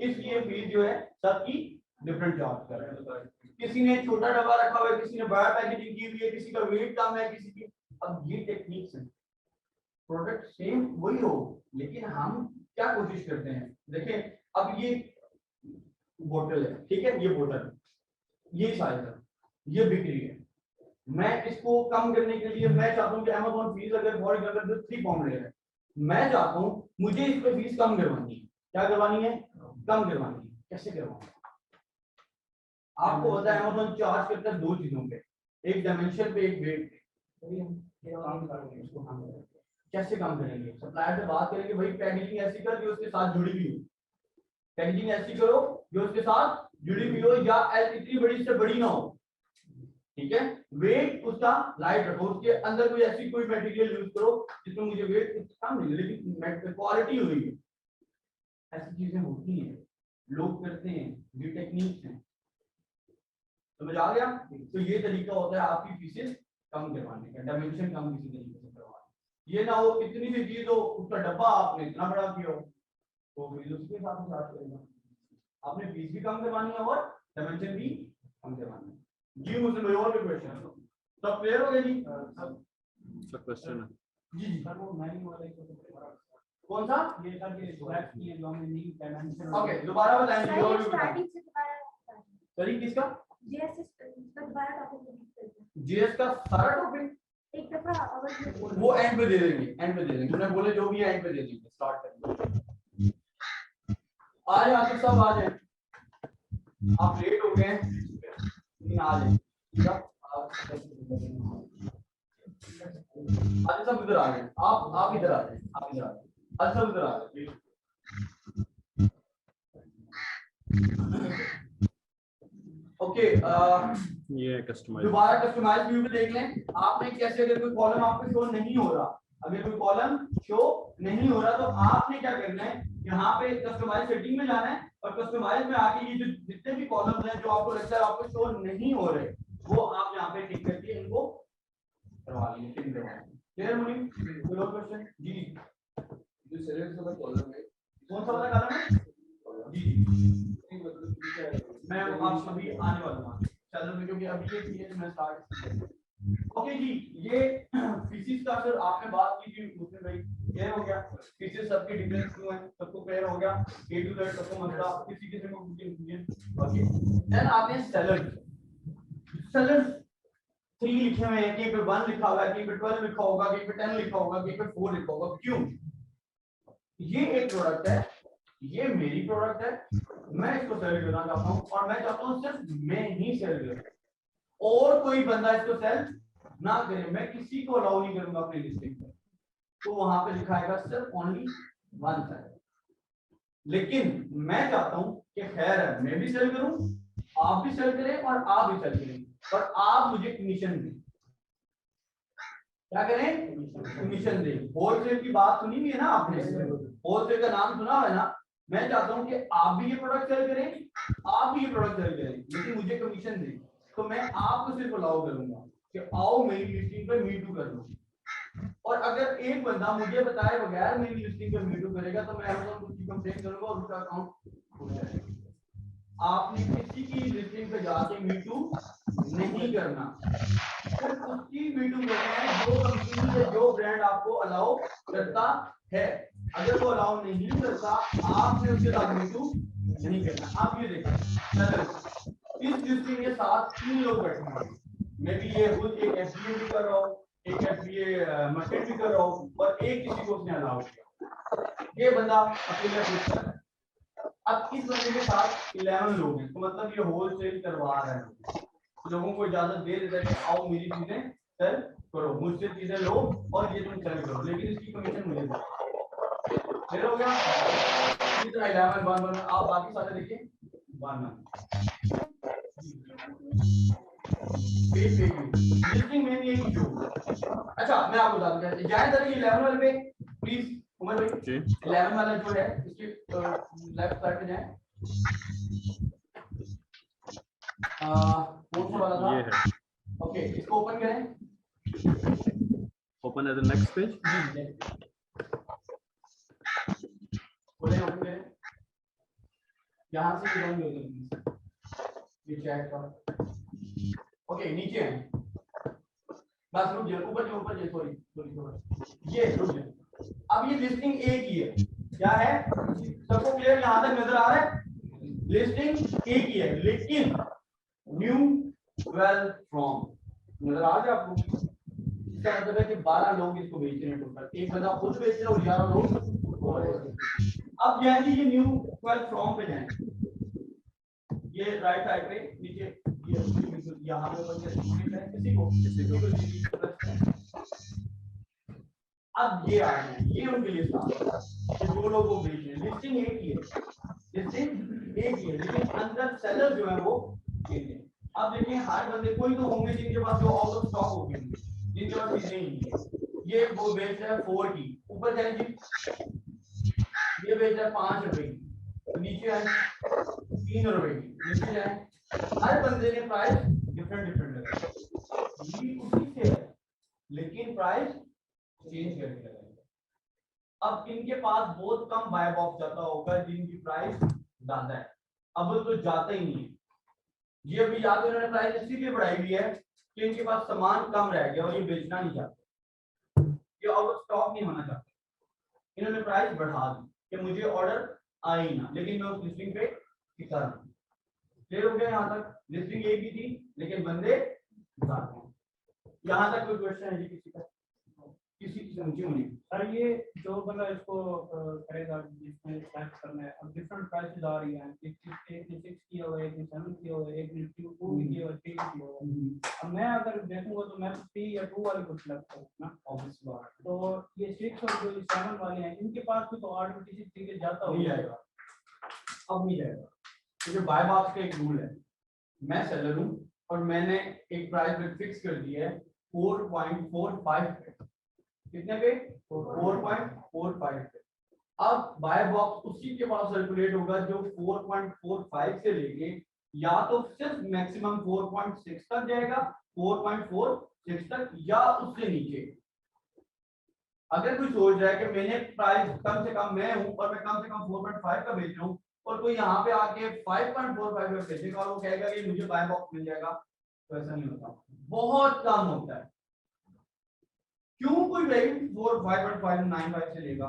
इसलिए फीस जो है सबकी डिफरेंट चार्ज कर रहा है। किसी ने छोटा डब्बा रखा हुआ है, किसी ने बड़ा पैकेजिंग की हुई है, किसी का वेट कम है, किसी की। अब ये टेक्निक्स है, प्रोडक्ट सेम वही हो, लेकिन हम क्या कोशिश करते हैं। देखिए अब ये बोतल है, ठीक है, ये बोतल, ये साइज है, ये बिक रही है। मैं इसको कम करने के लिए मैं चाहता हूँ कि Amazon फीस अगर फॉर एग्जांपल 3 पाउंड ले रहा है, मैं चाहता हूँ मुझे इस पे फीस कम करवानी है। क्या करवानी है? कम करवानी है। कैसे करवानी है? आपको पता है Amazon चार्ज करता है दो चीजों पे, एक डायमेंशन पे, एक वेट पे। कैसे काम करेंगे? सप्लायर से बात करेंगे, भाई पैकेजिंग ऐसी कर जो उसके साथ जुड़ी हुई हो, पैकेजिंग ऐसी करो जो उसके साथ जुड़ी हुई हो, या इतनी बड़ी से बड़ी ना हो, ठीक है। वेट उसका लाइट रखो, उसके अंदर कोई ऐसी कोई मटेरियल यूज करो जिसमें मुझे वेट कुछ कम मिले लेकिन क्वालिटी हुई है। ऐसी चीजें होती हैं, लोग करते हैं, ये टेक्निक्स हैं। समझ आ गया? तो ये तरीका होता है आपकी फीसेस कम करवाने का, डायमेंशन कम किसी तरीके से करवाना। ये ना हो इतनी सी चीज हो, उसका डब्बा आपने इतना बड़ा किया हो, तो फिर उसके हिसाब से चार्ज करेगा। आपने फीस भी कम करवानी है और डायमेंशन भी कम करवानी है। जी मुझसे कोई और भी क्वेश्चन सब क्लियर हो गया जी? सब क्वेश्चन है जी सर वो मैन्यू वाला कौन सा? ये सर ये प्रोडक्ट की जो हमने न्यू डायमेंशन ओके दोबारा बताएंगे और भी स्टार्टिंग से दोबारा सॉरी किसका? जीएस का दोबारा टॉपिक रिपीट करना जीएस का सारा टॉपिक एक दफा अगर वो एंड पे दे देंगे, एंड पे दे देंगे। उन्होंने बोले जो भी है एंड पे दे देंगे। स्टार्ट करेंगे। आज आप सब आ जाए, आप लेट हो गए हैं लेकिन आ जाए। आज सब इधर आ गए, आप इधर आ जाए, आप इधर आ जाए, आज सब इधर आ जाए। ओके ये कस्टमाइज दोबारा कस्टमाइज व्यू पे देख लें। आपने कैसे, अगर कोई कॉलम आपको शो नहीं हो रहा, अगर कोई कॉलम शो नहीं हो रहा तो आपने क्या करना है, यहाँ पे कस्टमाइज सेटिंग में जाना है और कस्टमाइज में आके ये जो जितने भी कॉलम्स हैं जो आपको लगता है आपको शो नहीं हो रहे, वो आप यहाँ पे टिक करके इनको करवा लीजिए, टिक करवा लीजिए। क्लियर मुनीम? कोई और क्वेश्चन? जी जो सेलेक्ट वाला कॉलम है कौन सा वाला कॉलम है? जी मैं आप अभी आने वाला हूँ चैनल में, क्योंकि अभी ये चीजें मैं स्टार्ट। ओके जी, ये फीसिस का सर आपने बात की थी उसमें, भाई क्लियर हो गया? फीसिस सबके डिफरेंस क्यों है, सबको क्लियर हो गया? ए टू जेड सबको मसला, किसी किसी को कंफ्यूजन। ओके देन आपने सेलर्स 3 लिखे हुए हैं, कहीं पे 1 लिखा हुआ है, कहीं पे 12 लिखा होगा, कहीं पे 10 लिखा होगा, कहीं पे 4 लिखा होगा। क्यों? ये एक प्रोडक्ट है, ये मेरी प्रोडक्ट है, मैं इसको सेल करना चाहता हूं और मैं चाहता हूं सिर्फ मैं ही सेल करूं और कोई बंदा इसको सेल ना करे। मैं किसी को अलाउ नहीं करूंगा अपनी लिस्टिंग पे, तो वहां पे लिखाएगा सिर्फ ओनली 1 सेल। लेकिन मैं चाहता हूं कि खैर है, मैं भी सेल करूं, आप भी सेल करें और आप भी सेल करें, पर आप मुझे कमीशन दें। क्या करें? कमीशन दें। होलसेल की बात सुनी हुई है ना आपने, होलसेल का नाम सुना है ना। मैं चाहता हूं कि आप भी ये प्रोडक्ट सेल करें, आप भी ये प्रोडक्ट सेल करें, लेकिन मुझे कमीशन दें। तो मैं आपको सिर्फ अलाउ करूंगा कि आओ मेरी लिस्टिंग पे मी टू कर लो। और अगर एक बंदा मुझे बताए बगैर मेरी लिस्टिंग पे मी टू करेगा तो मैं Amazon को उसकी कंप्लेंट करूंगा और उसका अकाउंट खुल जाएगा। आपने किसी की लिस्टिंग पे जाके मी टू नहीं करना, सिर्फ उसकी मी टू करना है जो कंपनी या जो ब्रांड आपको अलाउ करता है, अगर वो अलाउ नहीं करता आपने उसके साथ मीटू नहीं करना। आप ये देखिए इस लिस्टिंग के साथ 3 लोग बैठे हैं, मे बी ये खुद एक एफबीए भी कर रहा हूँ, एक एफबीए मर्चेंट भी कर रहा हूँ, और एक किसी को उसने अलाउ किया, ये बंदा अकेला खुद कर रहा है। अब इस बंदे के साथ 11 लोग हैं, तो मतलब ये होलसेल करवा रहा है, लोगों को इजाजत दे देता है कि आओ मेरी चीजें सेल करो, मुझसे चीजें लो और ये तुम सेल करो, लेकिन इसकी कमीशन मुझे दो। क्लियर हो गया? इस तरह 11 1 1 आप बाकी सारे देखिए 1 लिस्टिंग में ये इशू। अच्छा मैं आपको बता दूं, जाए जरा 11 वाले पे प्लीज उमर भाई। जी 11 वाला जो है इसके लेफ्ट साइड पे जाएं। कौन सा वाला था? ये है ओके इसको ओपन करें। Open as the next page. खोलें, ओपन करें, यहाँ से बंद हो जाएगी ये चैट का। ओके नीचे है, बस रुक जाए, ऊपर जाए, सॉरी ये रुक जाए। अब ये लिस्टिंग ए की है, क्या है सबको क्लियर यहाँ तक नजर आ रहा है? लिस्टिंग ए की है, लेकिन न्यू 12 फ्रॉम नजर आ रहा है आपको? इसका मतलब है कि 12 लोग इसको बेच रहे हैं टोटल, एक बंदा खुद बेच रहा है और 11 लोग और बेच रहे हैं। अब जैसे ये न्यू 12 फ्रॉम पे जाएं, ये राइट साइड पे नीचे ये यहाँ पे किसी को अब ये आ गए, ये उनके लिए ये दो लोग को बेच रहे हैं, लिस्टिंग एक ही है, लिस्टिंग एक ही है, लेकिन अंदर सेलर जो है वो एक है। अब देखिए हर बंदे कोई तो होंगे जिनके पास जो आउट ऑफ स्टॉक हो गए, जिनके पास चीजें नहीं है। ये वो बेच रहा है 4 की, ऊपर जाए जी, ये बेच रहा है 5 रुपए की, नीचे आए 3 रुपए की, नीचे जाए, हर बंदे ने प्राइस डिफरेंट लगाया, ये उसी से है लेकिन प्राइस चेंज करके लगाएंगे। अब इनके पास बहुत कम बाय बॉक्स जाता होगा जिनकी प्राइस ज्यादा है, अब तो जाता ही नहीं है। ये अभी याद इन्होंने प्राइस इसीलिए बढ़ाई हुई है कि इनके पास सामान कम रह गया और ये बेचना नहीं चाहते, ये आउट ऑफ स्टॉक नहीं होना चाहते, इन्होंने प्राइस बढ़ा दी कि मुझे ऑर्डर आए ही ना, लेकिन मैं उस लिस्टिंग पे टिका रहा। क्लियर हो गया? यहाँ तक लिस्टिंग एक ही थी लेकिन बंदे ज्यादा हैं। यहाँ तक कोई क्वेश्चन है जी किसी का? किसी की समझी होनी? सर ये जो बंदा इसको करेगा जिसमें सेलेक्ट करना है, अब डिफरेंट प्राइसेस आ रही हैं, एक ने 6 किया हुआ है, एक ने 7 किया हुआ है, एक ने 2 किया हुआ है, 3 किया हुआ है। अब मैं अगर देखूंगा तो मैं 3 या 2 वाले को सिलेक्ट करूंगा ना, ऑब्वियसली बात। तो ये 6 और जो 7 वाले हैं इनके पास भी तो ऑर्डर किसी तरीके जाता नहीं होगा। जाएगा, अब नहीं जाएगा, क्योंकि बाय बॉक्स का एक रूल है, मैं सेलर हूं और मैंने एक प्राइस फिक्स कर दी है 4.45 पे, कितने पे? 4.45 पे। अब बाय बॉक्स उसी के पास सर्कुलेट होगा जो 4.45 से लेके या तो सिर्फ मैक्सिमम 4.6 तक जाएगा, 4.46 तक, या उससे नीचे। अगर कोई सोच रहा है कि मैंने प्राइस कम से कम मैं हूं और मैं कम से कम 4.5 का बेच रहा हूं और कोई यहाँ पे आके 5.45 में बेचेगा और वो कहेगा कि मुझे बाय बॉक्स मिल जाएगा, तो ऐसा नहीं होता, बहुत कम होता है। क्यों कोई वैल्यू 5.95 से लेगा?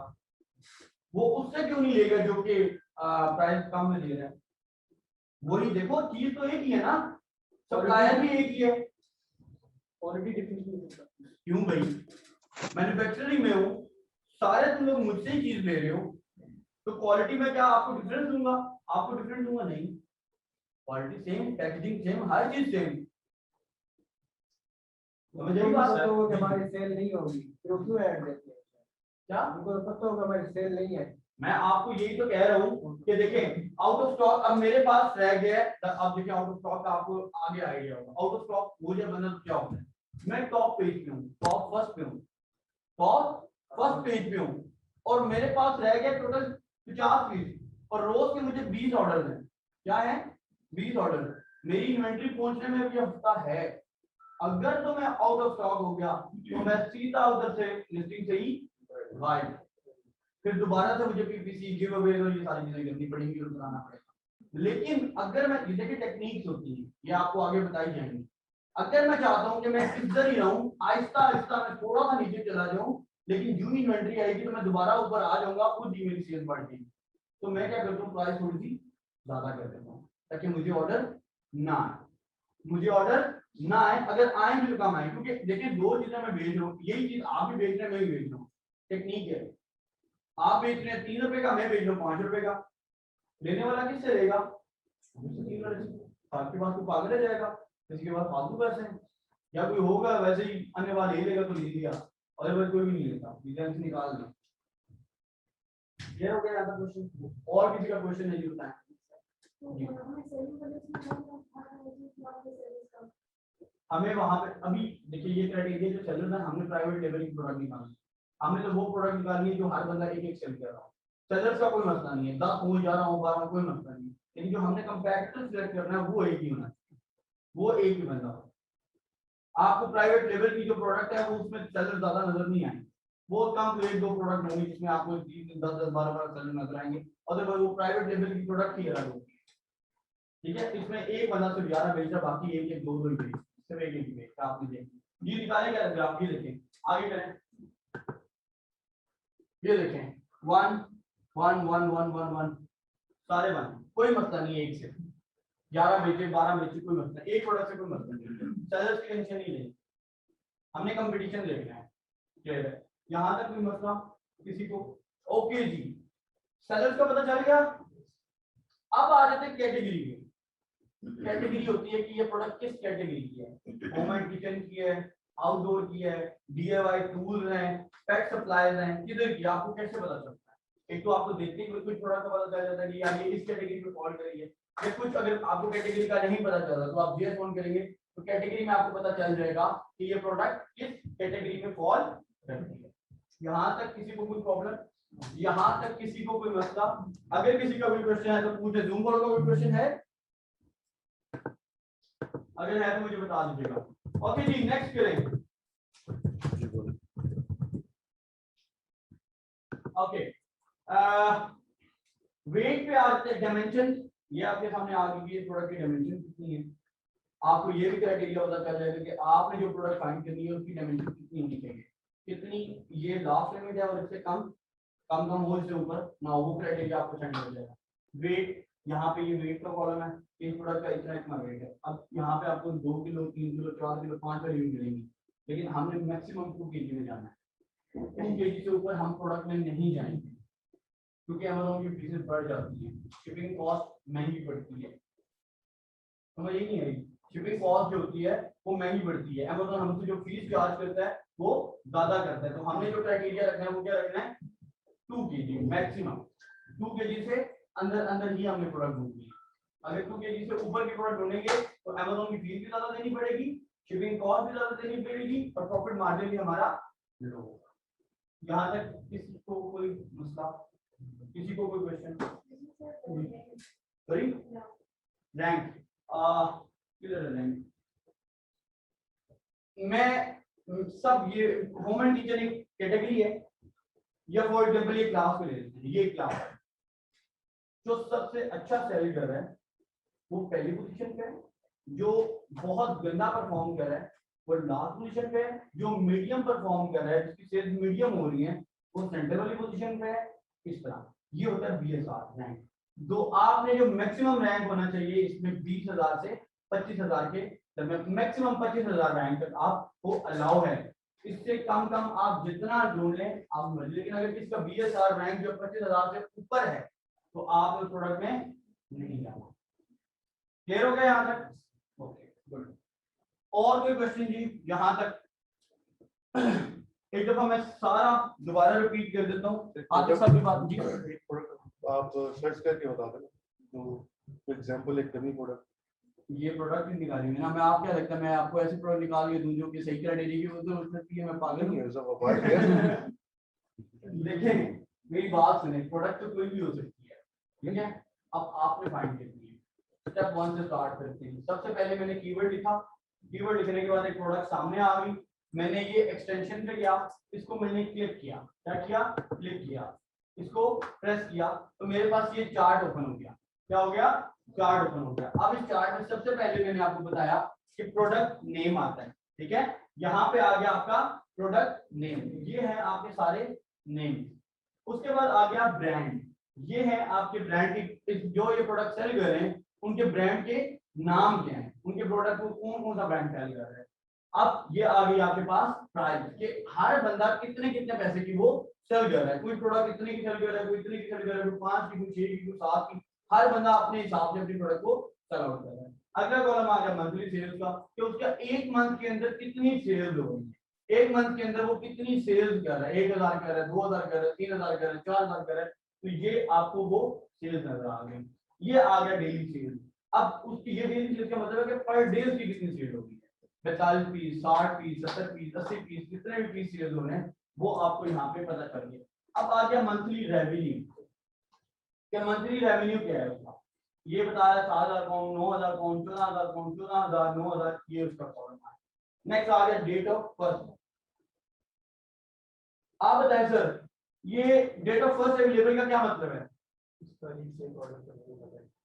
वो उससे क्यों नहीं लेगा जो कि प्राइस कम में दे रहा है? वही देखो, चीज तो एक ही है ना, सप्लायर भी एक ही है, क्वालिटी डिफरेंस क्यों भाई? मैन्युफैक्चरिंग में हूँ, सारे तुम लोग मुझसे ही चीज ले रहे हो, तो क्वालिटी में क्या आपको डिफरेंस दूंगा? आपको डिफरेंस दूंगा नहीं, क्वालिटी सेम, पैकेजिंग सेम, हर चीज सेम। समझ आई बात? तो हमारी सेल नहीं होगी तो क्यों ऐड देते हैं? क्या उनको पता होगा हमारी सेल नहीं है। मैं आपको यही तो कह रहा हूँ कि देखें आउट ऑफ स्टॉक अब मेरे पास रह गया है, अब देखिए आउट ऑफ स्टॉक का आपको आगे आइडिया होगा। आउट ऑफ स्टॉक हो जाए बंदा तो क्या होता है? मैं टॉप पेज पे हूँ, टॉप फर्स्ट पे हूँ, टॉप फर्स्ट पेज पे हूँ और मेरे पास रह गया टोटल 50 पीस और रोज के मुझे 20 ऑर्डर हैं। क्या है? 20 ऑर्डर। मेरी इन्वेंट्री पहुंचने में भी हफ्ता है। अगर तो मैं आउट ऑफ स्टॉक हो गया तो मैं सीधा उधर से लिस्टिंग से ही गायब, फिर दोबारा से मुझे पीपीसी गिव अवे और ये सारी चीजें करनी पड़ेंगी और बनाना पड़ेगा। लेकिन अगर मैं, देखिए टेक्निक्स होती है, ये आपको आगे बताई जाएंगी। अगर मैं चाहता हूं कि मैं इधर ही रहूं, आहिस्ता आहिस्ता मैं थोड़ा सा नीचे चला जाऊं लेकिन जो इन्वेंट्री आएगी तो मैं दोबारा ऊपर आ जाऊंगा, खुद ही मेरी सेल्स बढ़ जाएगी। तो मैं क्या करता हूँ, प्राइस थोड़ी सी ज्यादा कर देता हूँ ताकि मुझे ऑर्डर ना आए, मुझे ऑर्डर ना आए। अगर आए तो कम आए, क्योंकि देखिए दो चीजें मैं बेच रहा हूँ, यही चीज आप भी बेच रहे हैं, मैं भी बेच रहा हूँ, टेक्निक है। आप बेच रहे हैं 3 रुपए का, मैं बेच रहा हूँ 5 रुपए का, लेने वाला किससे रहेगा? आपके पास तो पागल रह जाएगा, किसी के पास फालतू पैसे हैं, या कोई होगा वैसे ही अन्य वाला ले लेगा तो ले लिया, अदरवाइज कोई भी नहीं लेता, डिजाइन से निकाल दो। ये हो गया आपका क्वेश्चन। और किसी का क्वेश्चन नहीं बताएं? हमें वहां पे अभी देखिए ये क्राइटेरिया जो चल रहा है, हमने प्राइवेट लेवल की प्रोडक्ट निकाली, हमने तो वो प्रोडक्ट निकाली है जो हर बंदा एक एक सेल कर रहा हो। सेलर्स का कोई मसला नहीं है, 10 हो जा रहा हूँ 12 कोई मसला नहीं है, लेकिन जो हमने कंपैरेटर सिलेक्ट करना है वो एक ही होना चाहिए, वो एक ही बंदा हो। आपको प्राइवेट लेवल की जो प्रोडक्ट है वो उसमें सेलर ज्यादा नजर नहीं आएंगे, बहुत कम तो 1-2 प्रोडक्ट होंगे जिसमें आपको 10-12 सेलर नजर आएंगे, अदरवाइज वो प्राइवेट लेवल की प्रोडक्ट ही अलग होगी। ठीक है, इसमें एक बंदा सिर्फ 11 बेच रहा, बाकी एक एक दो ही बेच, सिर्फ एक एक बेच रहा। आपने देखिए ये निकालेगा ग्राफ, ये देखें आगे करें, ये देखें 1 1 1 1 1 1 सारे 1, कोई मसला नहीं है, एक से 11 बेचे 12 बेचे कोई मसला नहीं, एक प्रोडक्ट से कोई मसला नहीं है, सेलर्स की टेंशन नहीं लेनी, हमने कंपटीशन देखना है। क्लियर है? यहां तक कोई मसला किसी को? ओके जी, सेलर्स का पता चल गया। अब आ जाते हैं कैटेगरी में। कैटेगरी होती है कि ये प्रोडक्ट किस कैटेगरी की है, होम एंड किचन की है, आउटडोर की है, डीआईवाई टूल्स हैं, पेट सप्लाईज हैं, किधर की, आपको कैसे पता चलता है? एक तो आपको देखते ही कुछ प्रोडक्ट का पता चल जाता है कि यार ये इस कैटेगरी में फॉल करेगी, या कुछ अगर आपको कैटेगरी का नहीं पता चल रहा तो आप जीएस ऑन करेंगे तो कैटेगरी में आपको पता चल जाएगा कि ये प्रोडक्ट किस कैटेगरी में फॉल करती है। यहाँ तक किसी को कोई प्रॉब्लम, यहाँ तक किसी को कोई मसला? अगर किसी का कोई क्वेश्चन है तो पूछे, जूम कॉल का कोई क्वेश्चन है? अगर है तो मुझे बता दीजिएगा। ओके जी, नेक्स्ट करें। ओके, वेट पे आते हैं, डायमेंशन ये आपके सामने आ गई है, प्रोडक्ट की डायमेंशन कितनी है। आपको ये भी क्राइटेरिया पता चल जाएगा कि आपने जो प्रोडक्ट फाइंड करनी है उसकी डायमेंशन कितनी होनी चाहिए, कितनी ये लास्ट लिमिट है और इससे कम कम कम हो, इससे ऊपर ना, वो क्राइटेरिया आपको सेंड हो जाएगा। वेट, यहाँ पे ये वेट का कॉलम है, इस प्रोडक्ट का इतना इतना वेट है। अब यहाँ पे आपको 2 किलो 3 किलो 4 किलो 5 वैल्यू मिलेंगी, लेकिन हमने मैक्सिमम 2 kg में जाना है। 2 kg से ऊपर हम प्रोडक्ट में नहीं जाएंगे क्योंकि अमेज़न की फीसें बढ़ जाती है, शिपिंग कॉस्ट महंगी पड़ती है। समझ ही नहीं आई, शिपिंग कॉस्ट जो होती है वो महंगी पड़ती है, अमेज़न हमसे जो फीस चार्ज करता है वो ज्यादा करता है। तो हमने जो क्राइटेरिया रखना है वो क्या रखना है, 2 kg मैक्सिमम। 2 kg से अंदर अंदर ही हमने प्रोडक्ट ढूंढनी है। अगर 2 kg से ऊपर की प्रोडक्ट ढूंढेंगे तो अमेज़न की फीस भी ज्यादा देनी पड़ेगी, शिपिंग कॉस्ट भी ज्यादा देनी पड़ेगी और प्रॉफिट मार्जिन भी हमारा लो होगा। यहाँ तक किसी को कोई मसला, किसी को कोई क्वेश्चन? सॉरी, रैंक किधर है रैंक? मैं सब ये होम एंड किचन एक कैटेगरी है, या फॉर एग्जांपल ये क्लास को ले लेते हैं, ये क्लास है जो सबसे अच्छा सेल कर रहा है वो पहली पोजीशन पे है, जो बहुत गंदा परफॉर्म कर रहा है वो लास्ट पोजीशन पे है, जो मीडियम परफॉर्म कर रहा है जिसकी सेल्स मीडियम हो रही है वो सेंटर वाली पोजीशन पे है। इस तरह ये होता है बीएसआर रैंक। तो आपने जो मैक्सिमम रैंक होना चाहिए इसमें 20,000 से 25,000 के दरमियान, मैक्सिमम 25,000 रैंक तक आपको अलाउ है। इससे कम आप जितना ढूंढ लें आप मर्जी, लेकिन अगर किसका बीएसआर रैंक जो 25,000 से ऊपर है तो आप उस प्रोडक्ट में नहीं जाना। क्लियर हो गया यहाँ तक? Okay good. और कोई क्वेश्चन जी यहाँ तक? एक दफा मैं सारा दोबारा रिपीट कर देता हूँ, आगे सब बात जी। आप सर्च करके बता देना, तो एग्जांपल एक डमी प्रोडक्ट, ये प्रोडक्ट निकाली है ना, मैं आप क्या लगता है मैं आपको ऐसे प्रोडक्ट निकाल के दूं जो कि सही क्राइटेरिया की हो तो उसमें मैं पागल नहीं हूं? है सब व्यापार है। देखें मेरी बात सुने, प्रोडक्ट तो कोई भी हो सकती है, ठीक है? अब आपने फाइंड करनी है, स्टेप 1 से स्टार्ट करते हैं। सबसे पहले मैंने कीवर्ड लिखा, कीवर्ड लिखने के बाद एक प्रोडक्ट सामने आ गई, मैंने ये एक्सटेंशन पे गया, इसको मैंने क्लिक किया, क्या किया? क्लिक किया, इसको प्रेस किया तो मेरे पास ये चार्ट ओपन हो गया। क्या हो गया? चार्ट ओपन हो गया। अब इस चार्ट में सबसे पहले मैंने आपको बताया कि प्रोडक्ट नेम आता है, ठीक है? यहाँ पे आ गया आपका प्रोडक्ट नेम, ये है आपके सारे नेम। उसके बाद आ गया ब्रांड, ये है आपके ब्रांड की, जो ये प्रोडक्ट सेल कर रहे हैं उनके ब्रांड के नाम क्या हैं, उनके प्रोडक्ट को कौन कौन सा ब्रांड सेल कर रहा है। अब ये आ गई आपके पास प्राइस के, हर बंदा कितने कितने पैसे की वो सेल कर रहा है, कोई प्रोडक्ट इतने की सेल कर रहा है, कोई इतने की सेल कर रहा है, कोई 5 की, कोई 6 की, कोई 7 की, हर बंदा अपने हिसाब से अपनी प्रोडक्ट को सेल आउट कर रहा है। अगला कॉलम आ गया मंथली सेल्स का, कि उसका एक मंथ के अंदर कितनी सेल्स हो रही है, एक मंथ के अंदर वो कितनी सेल्स कर रहा है, 1000 कर रहा है, 2000 कर रहा है, 3000 कर रहा है, 4000 कर रहा है, तो ये आपको वो सेल्स नजर आ गई। ये आ गया डेली सेल्स। अब उसकी ये डेली सेल्स का मतलब है कि पर डे उसकी कितनी सेल होगी, 42 पीस, 60 पीस, 70 पीस, 80 पीस, जितने भी पीस सेल हो रहे हैं वो आपको यहाँ पे पता चल गया। अब आ गया मंथली रेवेन्यू, क्या मंथली रेवेन्यू क्या है उसका, ये बताया 7000 पाउंड, 9000 पाउंड, 14000 पाउंड, 14000, 9000, ये उसका कॉलम है। नेक्स्ट आ गया डेट ऑफ फर्स्ट। आप बताएं सर, ये डेट ऑफ फर्स्ट अवेलेबल का क्या मतलब है,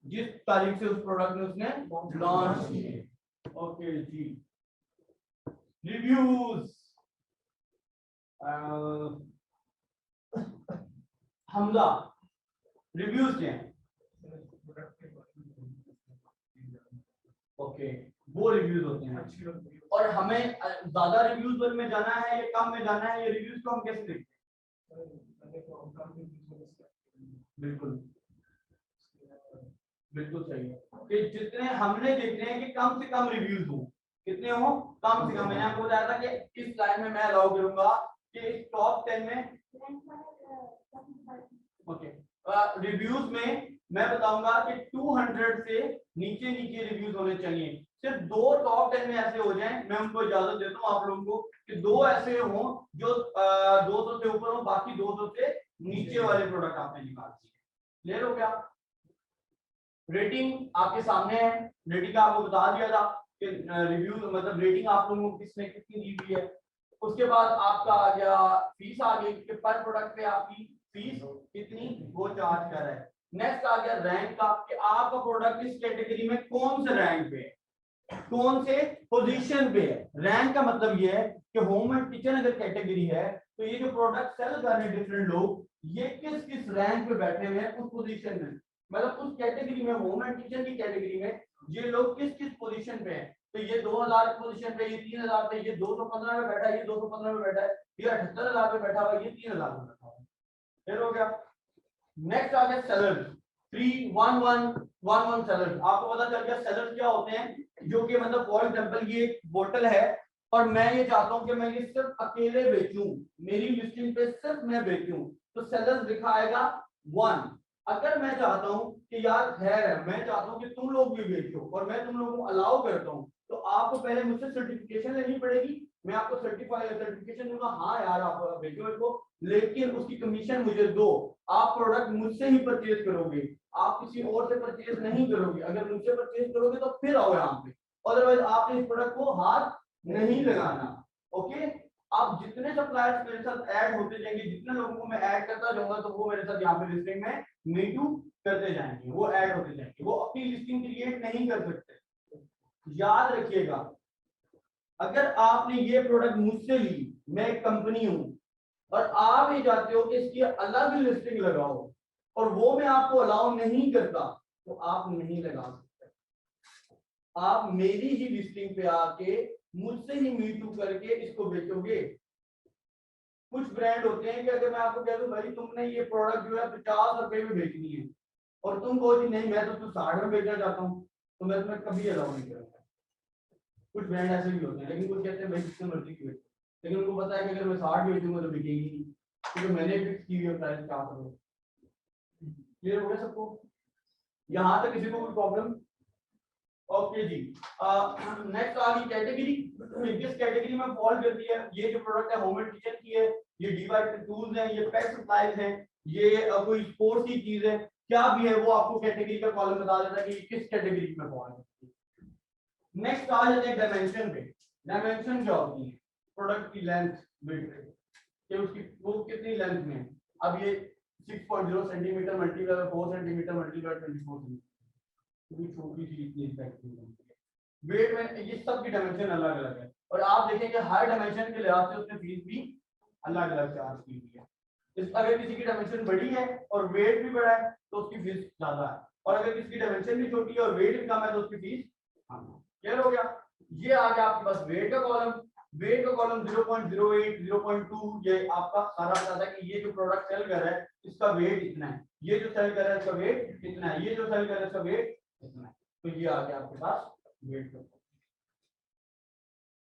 जिस तारीख से उस प्रोडक्ट ने उसने लॉन्च किए। ओके जी। रिव्यूज, हमजा, रिव्यूज क्या है, ओके वो रिव्यूज होते हैं। और हमें ज्यादा रिव्यूज में जाना है या कम में जाना है, ये रिव्यूज को हम कैसे देखते हैं। बिल्कुल बिल्कुल सही है कि जितने हमने देखने हैं कि कम से कम रिव्यूज हो, कितने हो, कम से कम। मैंने आपको बताया था कि इस लाइन में मैं अलाउ करूंगा कि इस टॉप 10 में, ओके रिव्यूज में मैं बताऊंगा कि 200 से नीचे नीचे रिव्यूज होने चाहिए। सिर्फ 2 टॉप 10 में ऐसे हो जाएं, मैं उनको इजाजत देता हूं आप लोगों को कि 2 ऐसे हों जो 200 से ऊपर हो, बाकी 200 से नीचे वाले प्रोडक्ट आपने निकाल दिए। ले लो क्या, रेटिंग आपके सामने है, रेटिंग का आपको बता दिया था कि रिव्यू मतलब रेटिंग आप लोगों को किसने कितनी दी हुई है। उसके बाद आपका आ गया फीस आ गई कि पर प्रोडक्ट पे आपकी फीस कितनी वो चार्ज कर रहा है। नेक्स्ट आ गया रैंक का, कि आपका प्रोडक्ट इस कैटेगरी में कौन से रैंक पे है, कौन से पोजीशन पे है। रैंक का मतलब ये है कि होम एंड किचन अगर कैटेगरी है तो ये जो प्रोडक्ट सेल कर रहे हैं डिफरेंट लोग, ये किस किस रैंक पे बैठे हुए हैं उस पोजीशन में, मतलब उस कैटेगरी में, होम एंड किचन की कैटेगरी में ये लोग किस किस पोजीशन पे हैं। तो ये 2000 पोजीशन पे, ये 3000 पे, ये 215 में बैठा है, ये 215 में बैठा है, ये 78000 पे बैठा हुआ है, ये 3000 पे बैठा हुआ है। फिर हो गया। नेक्स्ट आ गया सेलर्स, 31111 सेलर्स। आपको पता चल गया सेलर्स क्या होते हैं, जो कि मतलब फॉर एग्जांपल ये एक बोतल है और मैं ये चाहता हूं कि मैं ये सिर्फ अकेले बेचूं, मेरी लिस्टिंग पे सिर्फ मैं बेचूं, तो सेलर्स लिखा आएगा 1। अगर मैं चाहता हूं कि यार खैर है, मैं चाहता हूं कि तुम लोग भी बेचो और मैं तुम लोगों को अलाउ करता हूं, तो आपको पहले मुझसे सर्टिफिकेशन लेनी पड़ेगी, मैं आपको सर्टिफिकेशन दूंगा, हाँ यार आप बेचो मेरे को, लेकिन उसकी कमीशन मुझे दो। आप प्रोडक्ट मुझसे ही परचेज करोगे, आप किसी और से परचेज नहीं करोगे। अगर मुझसे परचेज करोगे तो फिर आओ यहाँ पे, अदरवाइज आपने इस प्रोडक्ट को हाथ नहीं लगाना। ओके, आप जितने सप्लायर्स मेरे साथ ऐड होते जाएंगे, जितने लोगों को मैं ऐड करता जाऊंगा, तो वो मेरे साथ यहाँ पे लिस्टिंग में मीटू करते जाएंगे, वो ऐड होते जाएंगे, वो अपनी लिस्टिंग क्रिएट नहीं कर सकते। याद रखिएगा, अगर आपने ये प्रोडक्ट मुझसे ली, मैं एक कंपनी हूं और आप ये चाहते हो कि इसकी अलग लिस्टिंग लगाओ और वो मैं आपको अलाउ नहीं करता, तो आप नहीं लगा सकते। आप मेरी ही लिस्टिंग पे आके मुझसे ही मीटू करके इसको बेचोगे। कुछ ब्रांड होते हैं कि अगर मैं आपको कह दूं भाई तुमने ये प्रोडक्ट जो है 50 रुपए में बेचनी है और तुम कहो जी नहीं मैं तो 60 में बेचना चाहता हूँ, तो मैं तुम्हें कभी अलाउ नहीं करूंगा। कुछ ब्रांड ऐसे भी होते हैं, लेकिन कुछ कहते हैं भाई जितने मर्जी की बेचो, लेकिन उनको पता है कि अगर मैं 60 बेचूंगा तो बिकेगी नहीं, क्योंकि मैंने फिक्स की हुई प्राइस क्या करो। क्लियर हो गया सबको, यहाँ तक किसी को कोई प्रॉब्लम? ओके जी। नेक्स्ट आ गई कैटेगरी, किस कैटेगरी में फॉल करती है। ये जो प्रोडक्ट है होम एंड किचन की है, ये डीआईवाई टूल्स हैं, ये पेट सप्लाईज हैं, ये कोई स्पोर्ट्स की चीज है, क्या भी है वो आपको कैटेगरी का कॉलम बता देता है कि किस कैटेगरी में फॉल करती है। नेक्स्ट आ जाते हैं डायमेंशन पे। डायमेंशन क्या होती है, प्रोडक्ट की लेंथ, विड्थ, कि उसकी वो कितनी लेंथ में है। अब ये 6.0 centimetre multiply 4 centimetre multiply 24 centimetre, छोटी सी इतनी इफेक्ट नहीं है। वेट में ये सब की डायमेंशन अलग अलग है। और आप देखें कि हर डायमेंशन के लिहाज से उसने फीस भी अलग अलग चार्ज की हुई है। अगर किसी की डायमेंशन बड़ी है और वेट भी बड़ा है तो उसकी फीस ज्यादा है, और अगर किसी की डायमेंशन भी छोटी है और वेट भी कम है तो उसकी फीस कम है। क्लियर हो गया? ये आ गया आपके पास वेट का कॉलम। वेट का कॉलम 0.08 0.2 ये आपका सारा बताता है कि ये जो प्रोडक्ट सेल कर रहा है इसका वेट इतना है, ये जो सेल कर रहा है इसका वेट इतना है, ये जो सेल कर रहा है इसका वेट इतना है। तो ये आ गया आपके पास वेट का।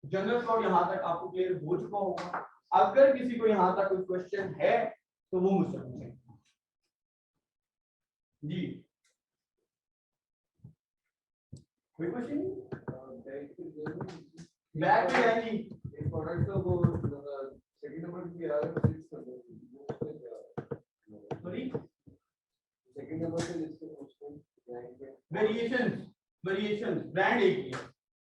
जनरल स्टोर यहां तक आपको क्लियर हो चुका होगा। अगर किसी को यहां तक कोई क्वेश्चन है तो वो मुझसे पूछें जी। कोई क्वेश्चन? बैक पे है जी। प्रोडक्ट तो वो सेकंड नंबर पे आ रहा है, सॉरी सेकंड नंबर पे लिस्ट में वेरिएशंस ब्रांड एक ही है,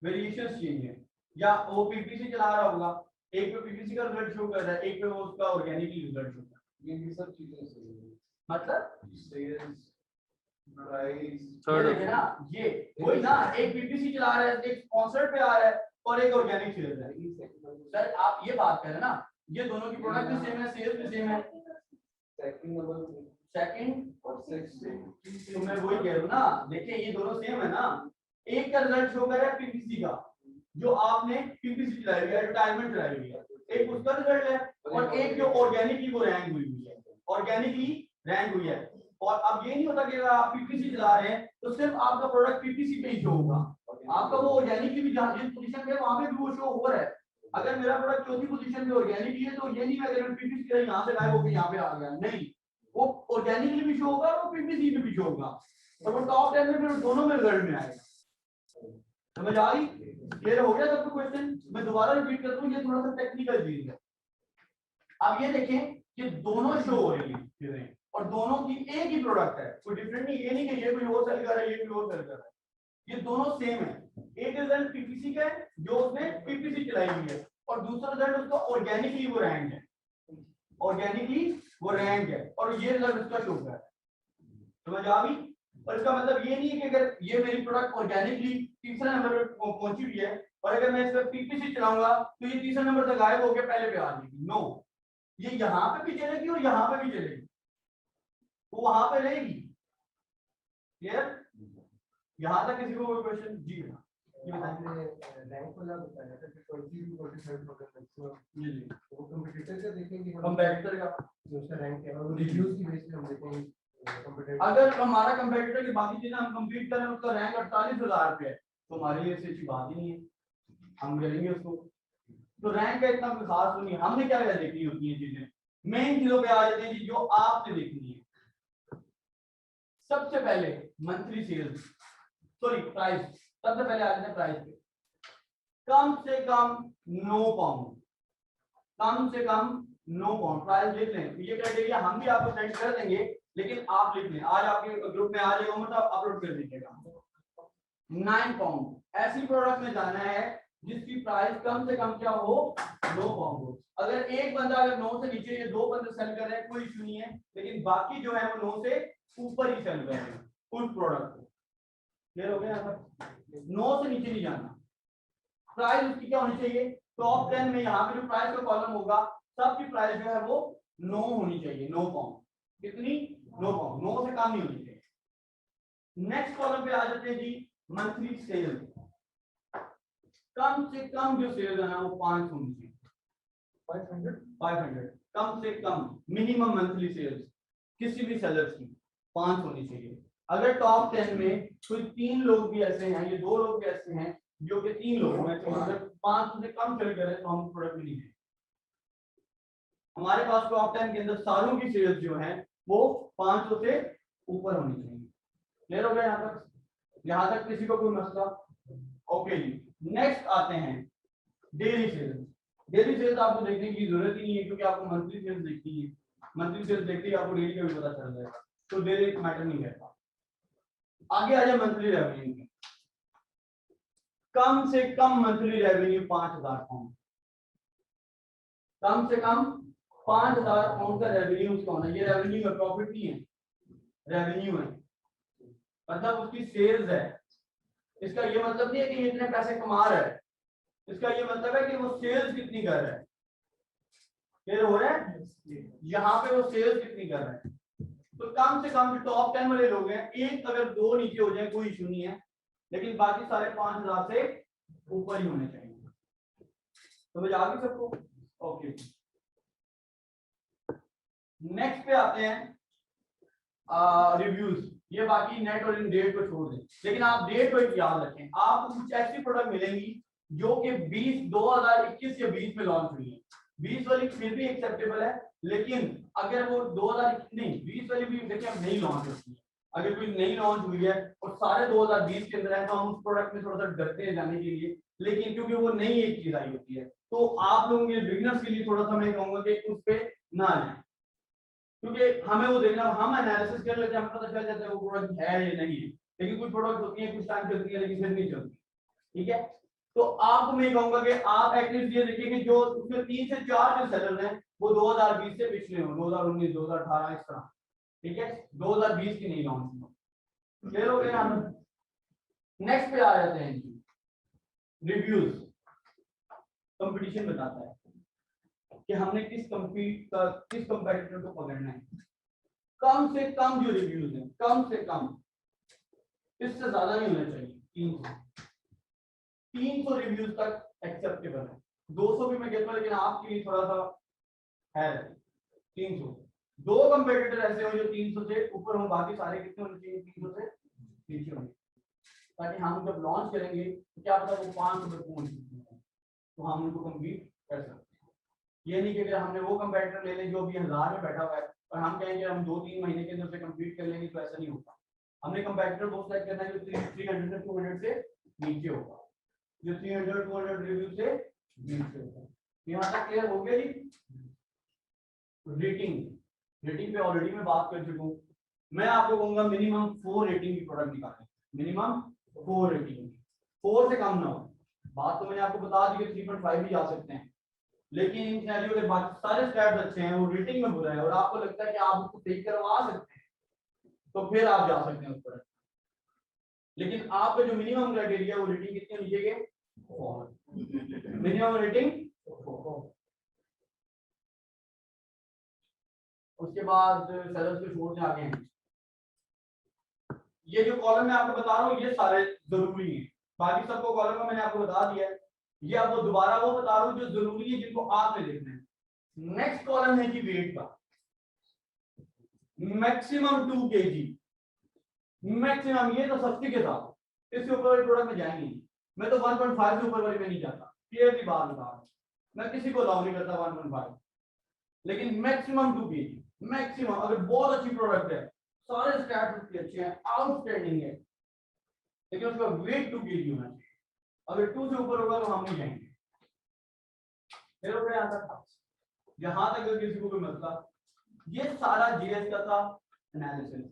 वेरिएशंस चेंज है। या वो पीपीसी चला रहा होगा, एक पे पीपीसी का रिजल्ट शो कर रहा है, एक पे वो उसका ऑर्गेनिकली रिजल्ट शो कर रहा है। ये सब चीजें सही है, मतलब सेल्स प्राइस ये देखे ना, ये वही ना, एक पीपीसी चला रहा है, एक स्पॉन्सर्ड पे आ रहा है और एक ऑर्गेनिक चल रहा है। सर आप ये बात कर रहे हैं ना, ये दोनों की प्रोडक्ट भी सेम है, सेल्स भी सेम है। सेकंड नंबर सेकंड और सिक्स तो मैं वही कह रहा हूँ ना, देखिए ये दोनों सेम है ना। एक का रिजल्ट शो कर रहा है पीपीसी का, जो आपने पीपीसी चलाई हुई है, एडवर्टाइजमेंट चलाई हुई है, एक उसका रिजल्ट है, और एक जो ऑर्गेनिकली वो रैंक हुई है, ऑर्गेनिकली रैंक हुई है। और अब ये नहीं होता कि अगर आप पीपीसी चला रहे हैं तो सिर्फ आपका प्रोडक्ट पीपीसी पे ही शो होगा, आपका वो ऑर्गेनिकली भी जहां जिस पोजीशन पे वहां पे भी वो शो हो रहा है। अगर मेरा प्रोडक्ट चौथी पोजीशन पे ऑर्गेनिकली है तो ये नहीं है अगर पीपीसी का यहां से गायब होकर यहां पे आ गया, नहीं, वो ऑर्गेनिकली भी शो होगा और वो पीपीसी में भी शो होगा, तो वो टॉप 10 में फिर दोनों में रिजल्ट में आएगा। समझ आ गई? क्लियर हो गया सबको क्वेश्चन? मैं दोबारा रिपीट करता हूं, ये थोड़ा सा टेक्निकल चीज है। अब ये देखें कि दोनों शो हो रही है और दोनों की एक ही प्रोडक्ट है, कोई डिफरेंट नहीं, ये नहीं कि ये कोई और सेल कर रहा है ये कोई और सेल कर रहा है, ये दोनों सेम है। एक रिजल्ट पीपीसी का है जो उसने पीपीसी चलाई हुई है, और दूसरा रिजल्ट उसका ऑर्गेनिकली वो रैंक है, ऑर्गेनिकली वो रैंक है, और ये रिजल्ट उसका शो कर रहा है। समझ आ गई? और इसका मतलब ये नहीं है कि अगर ये मेरी प्रोडक्ट ऑर्गेनिकली तीसरे नंबर पे पहुंची हुई है और अगर मैं इस पर पीपीसी चलाऊंगा तो ये तीसरे नंबर से गायब होकर पहले पे आ जाएगी। नो, ये यहाँ पे भी चलेगी और यहाँ पे भी चलेगी, वो वहां पे रहेगी। क्लियर? यहाँ तक किसी को कोई क्वेश्चन? जी ये बताइए। रैंक वाला बताया था कि 20-45% मैक्सिमम, जी जी, वो कंपटीटर का देखेंगे हम, कंपैरेटर का जो उसका रैंक है और रिव्यूज की बेस पे हम देखेंगे कंपटीटर। अगर हमारा कंपैरेटर की बाकी चीजें हम कंप्लीट करें, उसका रैंक 48,000 पे है तो हमारे लिए ऐसी अच्छी बात ही नहीं है, हम करेंगे उसको। तो रैंक का इतना कोई खास नहीं है, हमने क्या क्या देखनी होती है चीजें, मेन चीजों पे आ जाते हैं जी जो आपने देखनी है। सबसे पहले मंथली सेल्स, सॉरी प्राइस, सबसे पहले आ जाते हैं प्राइस पे। कम से कम 9 पाउंड, कम से कम 9 पाउंड प्राइस लिख लें। ये क्राइटेरिया हम भी आपको सेंड कर देंगे, लेकिन आप लिख लें, आज आपके ग्रुप में आ जाएगा मतलब अपलोड कर दीजिएगा। 9 पाउंड ऐसी प्रोडक्ट में जाना है जिसकी प्राइस कम से कम क्या हो, 9 पाउंड हो। अगर एक बंदा अगर 9 से नीचे, ये 2 बंदे सेल कर रहे हैं कोई इशू नहीं है, लेकिन बाकी जो है वो 9 से ऊपर ही सेल कर रहे हैं उस प्रोडक्ट को। क्लियर हो गया? यहाँ पर 9 से नीचे नहीं जाना। प्राइस उसकी क्या होनी चाहिए, टॉप 10 में यहाँ पे जो प्राइस का कॉलम होगा सबकी प्राइस जो है वो 9 होनी चाहिए, 9 पाउंड। कितनी? 9 पाउंड, 9 से कम नहीं होनी चाहिए। नेक्स्ट कॉलम पे आ जाते हैं जी मंथली सेल्स। कम से कम जो सेल्स है ना वो 5 होनी चाहिए, 500 कम से कम मिनिमम मंथली सेल्स किसी भी सेलर्स की 5 होनी चाहिए। अगर टॉप 10 में कोई 3 लोग भी ऐसे हैं, ये 2 लोग भी ऐसे हैं जो कि 3 लोग हैं, तो अगर 5 से कम सेल करें तो हम प्रोडक्ट नहीं देंगे। हमारे पास टॉप 10 के अंदर सालों की सेल्स जो है वो 500 से ऊपर होनी चाहिए। क्लियर हो गया? यहाँ तक किसी को कोई मसला? ओके जी, नेक्स्ट आते हैं डेली सेल्स। डेली सेल्स आपको देखने की जरूरत ही नहीं है क्योंकि आपको मंथली सेल्स देखनी है, मंथली सेल्स देखते ही आपको डेली का भी पता चल जाएगा, तो डेली मैटर नहीं करता। आगे आ जाए मंथली रेवेन्यू। कम से कम मंथली रेवेन्यू 5,000 पाउंड, कम से कम 5,000 पाउंड का रेवेन्यू उसका होना। ये रेवेन्यू है, प्रॉफिट नहीं है, रेवेन्यू है, मतलब उसकी सेल्स है। इसका ये मतलब नहीं है कि ये इतने पैसे कमा रहा है, इसका ये मतलब है कि वो सेल्स कितनी कर रहा है, क्लियर हो रहा है, यहाँ पे वो सेल्स कितनी कर रहा है। तो कम से कम जो टॉप 10 वाले लोग हैं, एक अगर 2 नीचे हो जाए कोई इशू नहीं है, लेकिन बाकी सारे 5000 से ऊपर ही होने चाहिए। तो मैं आगे सबको ओके। नेक्स्ट पे आते हैं रिव्यूज। ये बाकी नेट और इन डेट को छोड़ दें, लेकिन आप डेट को एक याद रखें। आपको कुछ ऐसी प्रोडक्ट मिलेंगी जो कि 2021 या 20 में लॉन्च हुई है। 20 वाली फिर भी एक्सेप्टेबल है, लेकिन अगर वो 2021 नहीं 20 वाली भी देखिए अब नई लॉन्च होती है, अगर कोई नई लॉन्च हुई है और सारे 2020 के अंदर है तो हम उस प्रोडक्ट में थोड़ा सा डरते हैं जाने के लिए, लेकिन क्योंकि वो नई एक चीज आई होती है तो आप लोगों के बिगिनर्स के लिए थोड़ा सा मैं कहूंगा कि उस पे ना जाए, क्योंकि हमें वो देखना, हम एनालिसिस कर लेते हैं, हमें पता चल जाता है वो प्रोडक्ट है या नहीं है। लेकिन कुछ प्रोडक्ट होती है कुछ टाइम चलती है लेकिन फिर नहीं चलती, ठीक है। तो आपको मैं कहूंगा कि आप एटलीस्ट ये देखिए कि जो उसमें 3 से 4 जो सेलर हैं वो 2020 से पिछले हो, 2019 2018 इस तरह, ठीक है, 2020 की नहीं लॉन्च हो। क्लियर हो गया। नेक्स्ट पे आ जाते हैं जी, रिव्यूज। कंपटीशन बताता है कि हमने किस कंपटीटर को पकड़ना है। कम से कम जो रिव्यूज हैं, कम से कम, इससे ज्यादा नहीं होना चाहिए, 300 रिव्यूज तक एक्सेप्टेबल है। 200 भी मैं कहता हूं लेकिन आपके लिए थोड़ा सा है 300। 2 कंपेटिटर ऐसे हो जो 300 से ऊपर हो, बाकी सारे कितने होने चाहिए, 300 से नीचे होंगे, ताकि हम जब लॉन्च करेंगे तो क्या पता वो 500 तक पहुंच सकते हैं, तो हम उनको कम्पीट कर सकते हैं। ये नहीं कि अगर हमने वो कंपेटिटर ले लें जो अभी 1000 में बैठा हुआ है और हम कहेंगे हम 2-3 महीने के अंदर से कम्पीट कर लेंगे, तो ऐसा नहीं होगा। हमने कंपेटिटर वो सेलेक्ट करना है जो 300 से 200 से नीचे होगा, जो 300-200 रिव्यू से नीचे होगा। यहाँ तक क्लियर हो गया जी। रेटिंग पे ऑलरेडी मैं बात कर चुका हूँ। मैं आपको कहूंगा मिनिमम 4 रेटिंग की प्रोडक्ट निकालें, मिनिमम 4 रेटिंग, 4 से कम ना हो। बात तो मैंने आपको बता दी कि 3.5 भी जा सकते हैं, लेकिन इन सिनेरियो के बाकी सारे स्टैट्स अच्छे हैं, वो रेटिंग में बुरा है और आपको लगता है कि आप उसको सही करवा सकते हैं, तो फिर आप जा सकते हैं उस पर। लेकिन आपका जो मिनिमम क्राइटेरिया वो रेटिंग कितनी होनी चाहिए, 4, मिनिमम रेटिंग 4। उसके बाद सेलर्स के छोड़ से आगे हैं, ये जो कॉलम मैं आपको बता रहा हूँ ये सारे जरूरी हैं, बाकी सबको कॉलम में मैंने आपको बता दिया है। ये आपको दोबारा वो बता रहा हूँ जो जरूरी है, जिनको आपने देखना है। नेक्स्ट कॉलम है कि वेट का, मैक्सिमम 2 kg, मैक्सिमम, ये तो सख्ती के साथ, इससे ऊपर वाले प्रोडक्ट में जाएंगे नहीं। मैं तो 1.5 से ऊपर वाले में नहीं जाता, क्लियरली बात बता रहा हूं, मैं किसी को अलाउ नहीं करता 1.5, लेकिन मैक्सिमम 2 kg, मैक्सिमम। अगर बहुत अच्छी प्रोडक्ट है, सारे स्टैट्स उसके अच्छे हैं, आउटस्टैंडिंग है, लेकिन उसका वेट 2 kg होना चाहिए। अगर 2 से ऊपर होगा तो हम नहीं जाएंगे। फिर ऊपर आता था, जहां तक अगर किसी को कोई मसला, ये सारा जीएस का था एनालिसिस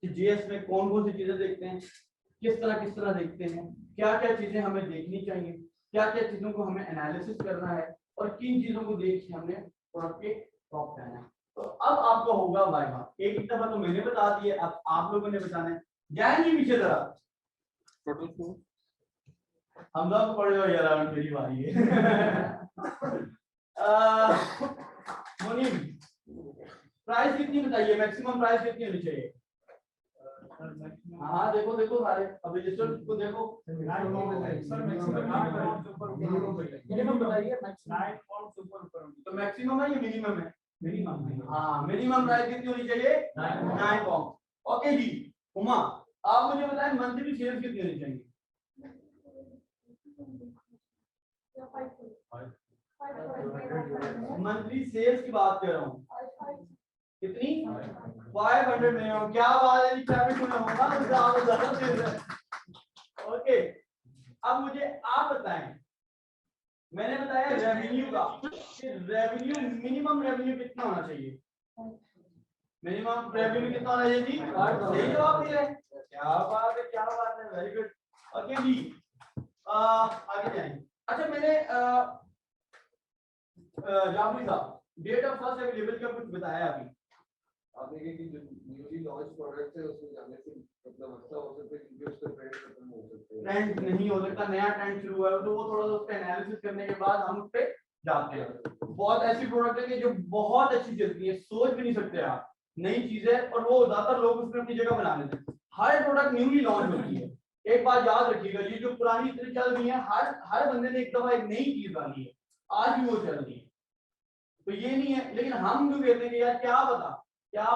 कि जीएस में कौन कौन सी चीजें देखते हैं, किस तरह देखते हैं, क्या क्या चीजें हमें देखनी चाहिए, क्या क्या चीजों को हमें एनालिसिस करना है और किन चीजों को देख के हमने प्रोडक्ट के टॉप करना है। तो अब आपको होगा वाइवा, एक दफा तो मैंने बता दिए, अब आप लोगों ने बताना है। जाएंगे पीछे जरा, टोटल हम लोग पढ़े हो यार, मेरी बारी है। मुनीम, प्राइस कितनी बताइए, मैक्सिमम प्राइस कितनी होनी चाहिए? हाँ देखो देखो सारे, अब रजिस्टर को देखो, तो मैक्सिमम है या मिनिमम है? मिनिमम। हाँ, मिनिमम प्राइस कितनी होनी चाहिए? 9 पाउंड। ओके जी। उमा, आप मुझे बताएं मंथली सेल्स कितनी होनी चाहिए? मंथली सेल्स की बात कर रहा हूँ, कितनी? 500 मिनिमम। क्या बात है जी, प्रैक्टिस में होगा तो आप ज्यादा सेल्स है। ओके, अब मुझे आप बताएं, मैंने बताया रेवेन्यू का, रेवेन्यू मिनिमम रेवेन्यू कितना होना चाहिए? मिनिमम रेवेन्यू कितना होना चाहिए जी? सही जवाब दे रहे हैं, क्या बात है, क्या बात है, वेरी गुड। ओके जी, आगे जाएं। अच्छा, मैंने जाफरी साहब डेट ऑफ फर्स्ट अवेलेबल का कुछ बताया अभी, आपने कहा कि जो न्यूली लॉन्च प्रोडक्ट है उसमें जाने से मतलब अच्छा हो सकता है क्योंकि उसका ट्रेंड खत्म हो सकता है। ट्रेंड नहीं हो सकता, नया ट्रेंड शुरू हुआ है तो वो थोड़ा सा उसका एनालिसिस करने के बाद हम उस पे जाते हैं। बहुत ऐसी प्रोडक्ट है जो बहुत अच्छी चलती है, सोच भी नहीं सकते आप, नई चीज है और वो ज्यादातर लोग उसमें अपनी जगह बना लेते हैं। हर प्रोडक्ट न्यूली लॉन्च होती है, एक बात याद रखिएगा, ये जो पुरानी इतनी चल रही है, हर बंदे ने एक दफा एक नई चीज डाली है, आज भी वो चल रही है। तो ये नहीं है, लेकिन हम क्यों कहते हैं कि यार क्या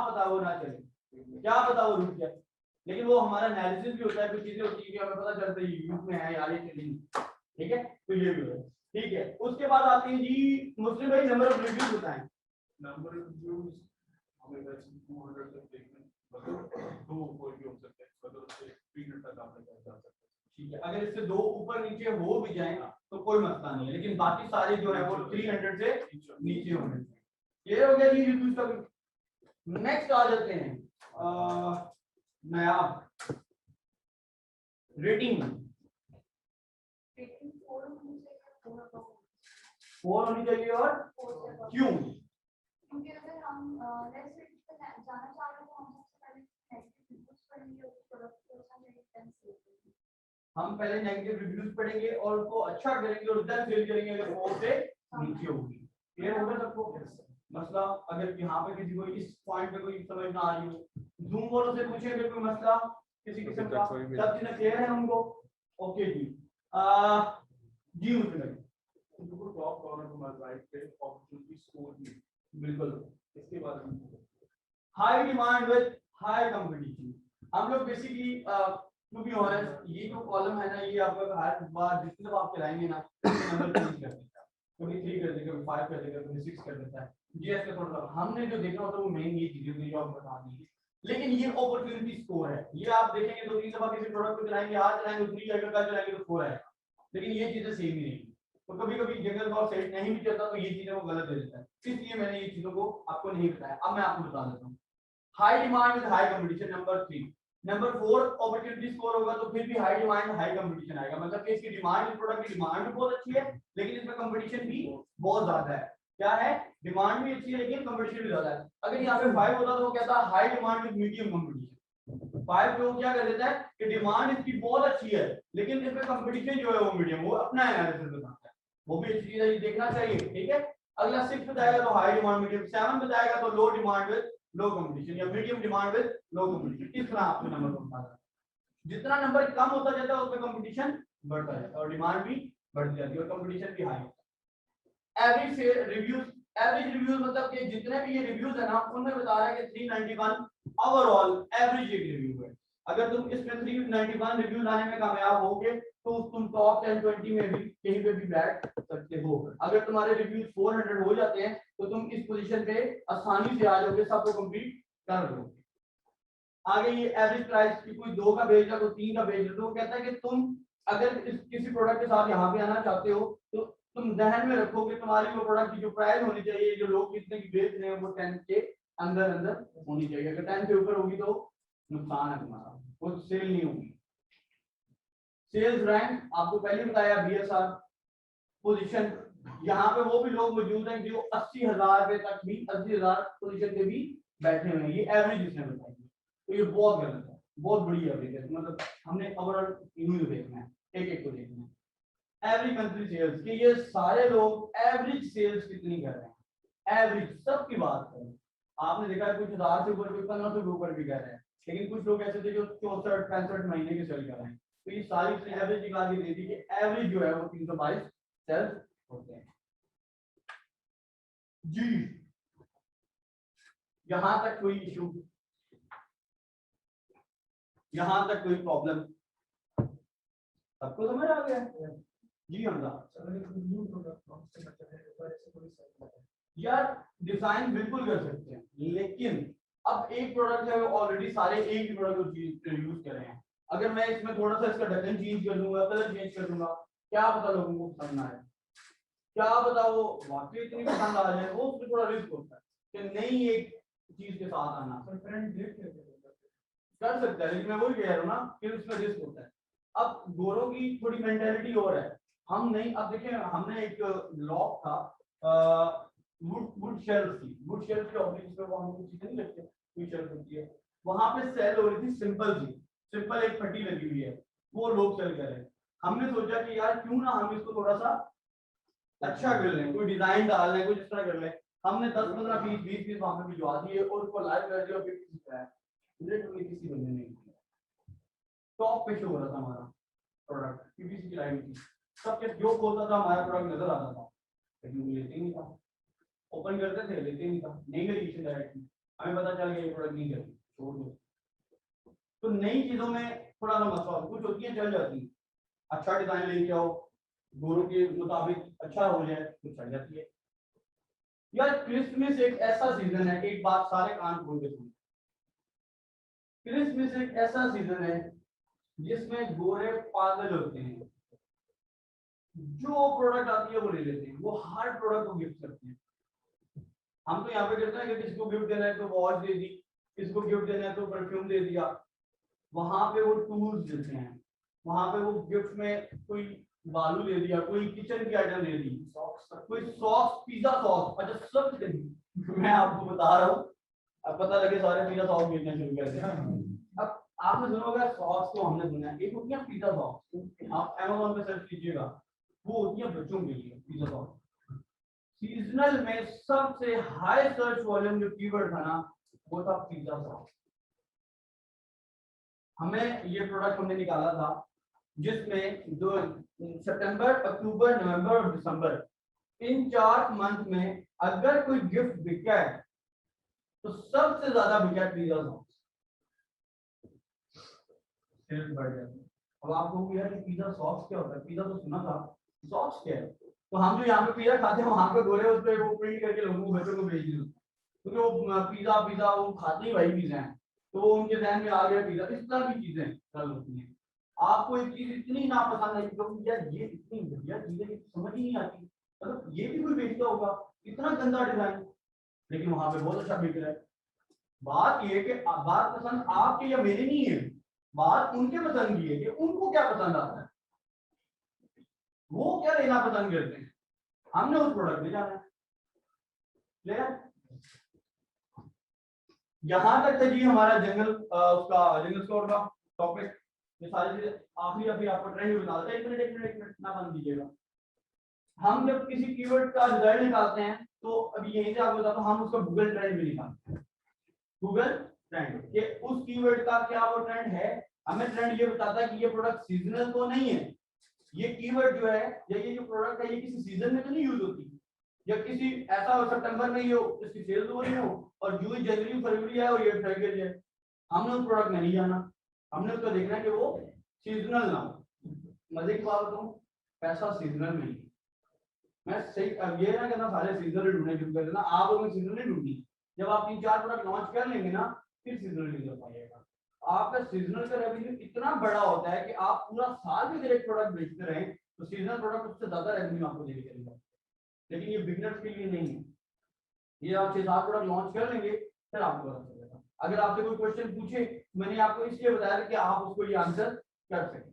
पता वो ना चले, क्या पता वो रुक जाए, लेकिन वो हमारा एनालिसिस भी होता है, कुछ चीजें होती है कि हमें पता चलता है यूज में है यार ये चलेंगी, ठीक है, तो ये भी है, ठीक है। उसके बाद आते हैं जी मुस्लिम भाई, नंबर ऑफ रिव्यूज बताएं। नंबर ऑफ रिव्यूज हमें वैसे 200 तक देखने, मतलब दो कोई भी हो सकते हैं, मतलब उससे 300 तक आप लेकर जा सकते हैं। ठीक है, अगर इससे दो ऊपर नीचे हो भी जाएगा तो कोई मसला नहीं है, लेकिन बाकी सारे जो है वो 300 से नीचे होने चाहिए। ये हो गया जी रिव्यूज का। नेक्स्ट आ जाते हैं नया रेटिंग। रेटिंग 4 होनी चाहिए, 4 होनी चाहिए और 4 से क्यों? क्योंकि अगर हम नेक्स्ट रेटिंग पे जाना चाह रहे हैं तो हम सबसे पहले नेगेटिव रिव्यूज पढ़ेंगे, उस प्रोडक्ट को अच्छा रेटिंग देंगे। हम पहले नेगेटिव रिव्यूज पढ़ेंगे और उसको अच्छा करेंगे और देन सेल करेंगे अगर 4 से नीचे होगी। क्लियर होगा सबको? मसला अगर यहाँ पे किसी को इस पॉइंट पे कोई समझ ना आ रही हो, जूम वालों से पूछे अगर कोई मसला किसी किस्म का, सब चीजें क्लियर है उनको? ओके जी। जी मुझे तो टॉप कॉर्नर पर राइट पे अपॉर्चुनिटी स्कोर भी बिल्कुल इसके बारे में high demand with high competition. हम लोग बेसिकली टू बी ऑनेस्ट ये जो कॉलम है ना, ये आपका हर बार जितने बार आप चलाएंगे ना नंबर चेंज कर देता है, कभी 3 कर देगा, कभी 5 कर देगा, कभी 6 कर देता है। जीएस का थोड़ा हमने जो देखना होता है वो मेन ये चीजें जो आप बता दी है, लेकिन ये अपॉर्चुनिटी स्कोर है, ये आप देखेंगे 2-3 दफा किसी प्रोडक्ट को चलाएंगे, आज चलाएंगे 3 आएगा, कल चलाएंगे तो 4 आएगा, लेकिन ये चीजें सेम ही नहीं। तो कभी कभी जंगल का सेट नहीं भी चलता तो ये चीजें वो गलत दे देता है, इसलिए मैंने ये चीजों को आपको नहीं बताया। अब मैं आपको बता देता हूँ। High demand with high competition number 3। Number 4 opportunity score होगा तो फिर भी हाई डिमांड हाई कंपटीशन आएगा, मतलब कि इसकी डिमांड, इस प्रोडक्ट की डिमांड भी बहुत अच्छी है लेकिन इसमें कंपटीशन भी बहुत ज्यादा है। क्या है? डिमांड भी अच्छी है लेकिन कंपटीशन भी ज्यादा है। अगर यहाँ पे 5 होता तो वो कहता है high demand with medium competition. 5 लोग क्या कर देता है कि डिमांड इसकी बहुत अच्छी है लेकिन इसमें कंपटीशन जो है वो मीडियम, वो अपना एनालिसिस बताता है, वो भी अच्छी चीज है, देखना चाहिए, ठीक है। अगला 6 बताएगा तो हाई डिमांड मीडियम, 7 बताएगा तो लो डिमांड विद लो कंपटीशन या medium demand with low competition. इस तरह आपको नंबर बता रहा है। जितना नंबर कम होता जाता है उसमें कंपटीशन बढ़ता जाता है और डिमांड भी बढ़ती जाती है और कंपटीशन भी हाई होता है। एवरेज रिव्यूज, एवरेज रिव्यूज मतलब कि जितने भी ये रिव्यूज है ना उनमें बता रहा है कि 391 ओवरऑल एवरेज एक रिव्यू है। अगर तुम इसमें 391 रिव्यू लाने में कामयाब होगे तो तुम टॉप 10-20 में भी कहीं पे भी बैठ सकते हो। अगर तुम्हारे रिव्यूज 400 हो जाते हैं तो तुम इस पोजीशन पे आसानी से आ जाओगे, सबको कंप्लीट कर लोगे। आगे ये एवरेज प्राइस की कोई 2 का भेज रहा कोई 3 का भेज रहा, तो वो कहता है कि तुम अगर किसी प्रोडक्ट के साथ यहाँ पे आना चाहते हो तो तुम ध्यान में रखो कि तुम्हारी वो प्रोडक्ट की जो प्राइस होनी चाहिए, जो लोग कितने की बेच रहे हैं, वो 10 के अंदर अंदर होनी चाहिए। अगर 10 से ऊपर होगी तो नुकसान है तुम्हारा, वो सेल नहीं होगी। सेल्स रैंक आपको पहले बताया, बीएसआर पोजीशन, यहाँ पे वो भी लोग मौजूद हैं जो 80,000 पे तक भी 80,000 पोजीशन पे भी बैठे हुए हैं। ये एवरेज इसने बताई है, तो ये बहुत गलत है, बहुत बड़ी एवरेज है। मतलब हमने ओवरऑल इन्हीं देखना है, एक एक को देखना है। एवरेज मंथली सेल्स कि ये सारे लोग एवरेज सेल्स कितनी कर रहे हैं, एवरेज सबकी बात करें। आपने देखा है कुछ 1000 से ऊपर, कुछ 1500 से ऊपर भी कर रहे हैं, लेकिन कुछ लोग ऐसे थे जो 64-65 महीने के सेल कर रहे हैं। तो ये सारी एवरेज निकाल के दे दी कि एवरेज जो है वो 322 सेल्स होते हैं जी। यहां तक कोई इशू, यहां तक कोई प्रॉब्लम, सबको समझ आ गया जी? हमला यार डिजाइन बिल्कुल कर सकते हैं, लेकिन अब एक प्रोडक्ट है वो ऑलरेडी सारे एक ही प्रोडक्ट को यूज कर रहे हैं। अगर मैं इसमें थोड़ा सा इसका ढक्कन चेंज कर दूंगा, कलर चेंज कर दूंगा, क्या पता लोगों को पसंद आए, क्या पता वो वाकई इतनी पसंद आ जाए, वो उसमें थोड़ा रिस्क होता है कि नई एक चीज के साथ आना कर सकता है, लेकिन मैं वही कह रहा हूँ ना कि उसमें रिस्क होता है। अब गोरों की थोड़ी मेंटेलिटी और है, हम नहीं, अब देखिए हमने एक लॉक था वुड शेल्फ थी, वुड शेल्फ के ऑफिस पे वो हम कुछ चीजें नहीं रखते, कोई शेल्फ होती है, वहां पे सेल हो रही थी सिंपल सी, सिंपल एक फटी लगी हुई है, वो लोग सेल करें। हमने सोचा कि यार क्यों ना हम इसको थोड़ा सा अच्छा कर लें, कोई डिजाइन डाल लें, कुछ इस तरह कर लें। हमने 10-15 पीस 20 पीस वहां पे भिजवा दिए और उसको लाइव कर दिया। 50 पीस है, लिटरली किसी बंदे ने नहीं किया। टॉप पे शो हो रहा था हमारा प्रोडक्ट, पीपीसी की लाइव थी, सबके जो खोलता था हमारा प्रोडक्ट नजर आता था, लेकिन वो लेते नहीं था। ओपन करते थे, लेते नहीं था। नई वेरिएशन डायरेक्टली हमें पता चल गया ये प्रोडक्ट नहीं करती, छोड़ दो। तो नई चीजों में थोड़ा सा मसला कुछ होती है, चल जाती है। अच्छा डिजाइन लेके आओ, गोरों के मुताबिक अच्छा हो जाए तो चल जाती है। यार क्रिसमस एक ऐसा सीजन है, एक बात सारे कान खोल के सुनो, क्रिसमस एक ऐसा सीजन है जिसमें गोरे पागल होते हैं, जो प्रोडक्ट आती है वो ले लेते हैं, वो हर प्रोडक्ट को गिफ्ट करते हैं। हम तो यहाँ पे करते हैं कि किसी को गिफ्ट देना है तो वॉच दे दी, किसी को गिफ्ट देना है तो परफ्यूम दे दिया। वहां पे वो टूल्स देते हैं, वहां पे वो गिफ्ट में कोई बालू दे दिया, कोई किचन की आइटम दे दी, कोई सॉस, पिज्जा सॉस। अच्छा सब मैं आपको बता रहा हूँ, अब पता लगे सारे पिज्जा सॉस बेचना शुरू कर दिया। अब आपने सुना होगा सॉस, तो हमने सुना है एक होती है पिज्जा सॉस, आप अमेज़न पे सर्च कीजिएगा, वो होती है बच्चों के लिए पिज्जा सॉस। सीजनल में सबसे हाई सर्च वॉल्यूम जो कीवर्ड था ना, वो था पिज्जा सॉस। हमें ये प्रोडक्ट हमने निकाला था जिसमें जो सितंबर, अक्टूबर, नवंबर और दिसंबर, इन 4 मंथ में अगर कोई गिफ्ट बिका है तो सबसे ज्यादा बिका पिज्जा सॉस, सेल्स बढ़ जाती है। अब आपको यार पिज्जा सॉस क्या होता है, पिज्जा तो सुना था, सॉस क्या है? तो हम जो यहाँ पे पिज्जा खाते हैं वहां पे गोरे उस पर वो प्रिंट करके लोगों को, बच्चों को भेज दिया, क्योंकि वो पिज्जा पिज्जा वो खाते ही वही पिज्जा है, तो वो उनके ध्यान में आ गया पिज्जा। इस तरह की चीजें चल होती हैं। आपको एक चीज इतनी नापसंद आई क्योंकि यार ये इतनी बढ़िया चीजें कि समझ ही नहीं आती, मतलब ये भी कोई बेचता होगा, इतना गंदा डिजाइन, लेकिन वहां पे बहुत अच्छा बिक रहा है। बात ये कि बात पसंद आपके या मेरी नहीं है, बात उनके पसंद की है कि उनको क्या पसंद आता है, वो क्या लेना पसंद करते हैं, हमने उस प्रोडक्ट में जाना है। क्लियर? यहां तक था जी हमारा जंगल उसका जंगल स्टोर का टॉपिक। ये सारी चीजें आखिरी अभी आपको ट्रेंड बता देते हैं। एक मिनट ना बंद कीजिएगा। हम जब किसी कीवर्ड का रिजल्ट निकालते हैं तो अभी यहीं से आपको बताता हूं, हम उसका गूगल ट्रेंड भी निकालते हैं। गूगल ट्रेंड कि उस कीवर्ड का क्या वो ट्रेंड है। हमें ट्रेंड ये बताता है कि ये प्रोडक्ट सीजनल तो नहीं है, ये कीवर्ड जो है या ये जो प्रोडक्ट है ये किसी सीजन में तो नहीं यूज होती, या किसी ऐसा हो सितंबर में ये हो इसकी सेल्स हो रही हो और जून जनवरी फरवरी है और ये पैकेज है। हमने उस प्रोडक्ट में नहीं जाना, हमने उसको देखना है कि वो सीजनल ना हो। मजे की बात बताऊं, पैसा सीजनल में ही, मैं सही अब ये ना कहना सारे सीजनल ढूंढने शुरू कर देना, आप लोगों ने सीजनल नहीं ढूंढनी। जब आप 3-4 प्रोडक्ट लॉन्च कर लेंगे ना फिर सीजनल नहीं कर पाइएगा। आपका सीजनल का रेवेन्यू इतना बड़ा होता है कि आप पूरा साल भी अगर एक प्रोडक्ट बेचते रहें तो सीजनल प्रोडक्ट उससे ज्यादा रेवेन्यू आपको देके चलेगा। लेकिन ये बिगनर्स के लिए नहीं है, ये आप 6-7 प्रोडक्ट लॉन्च कर लेंगे फिर आपको पता चलेगा। अगर आपसे कोई क्वेश्चन पूछे, मैंने आपको इसलिए बताया कि आप उसको ये आंसर कर सकें।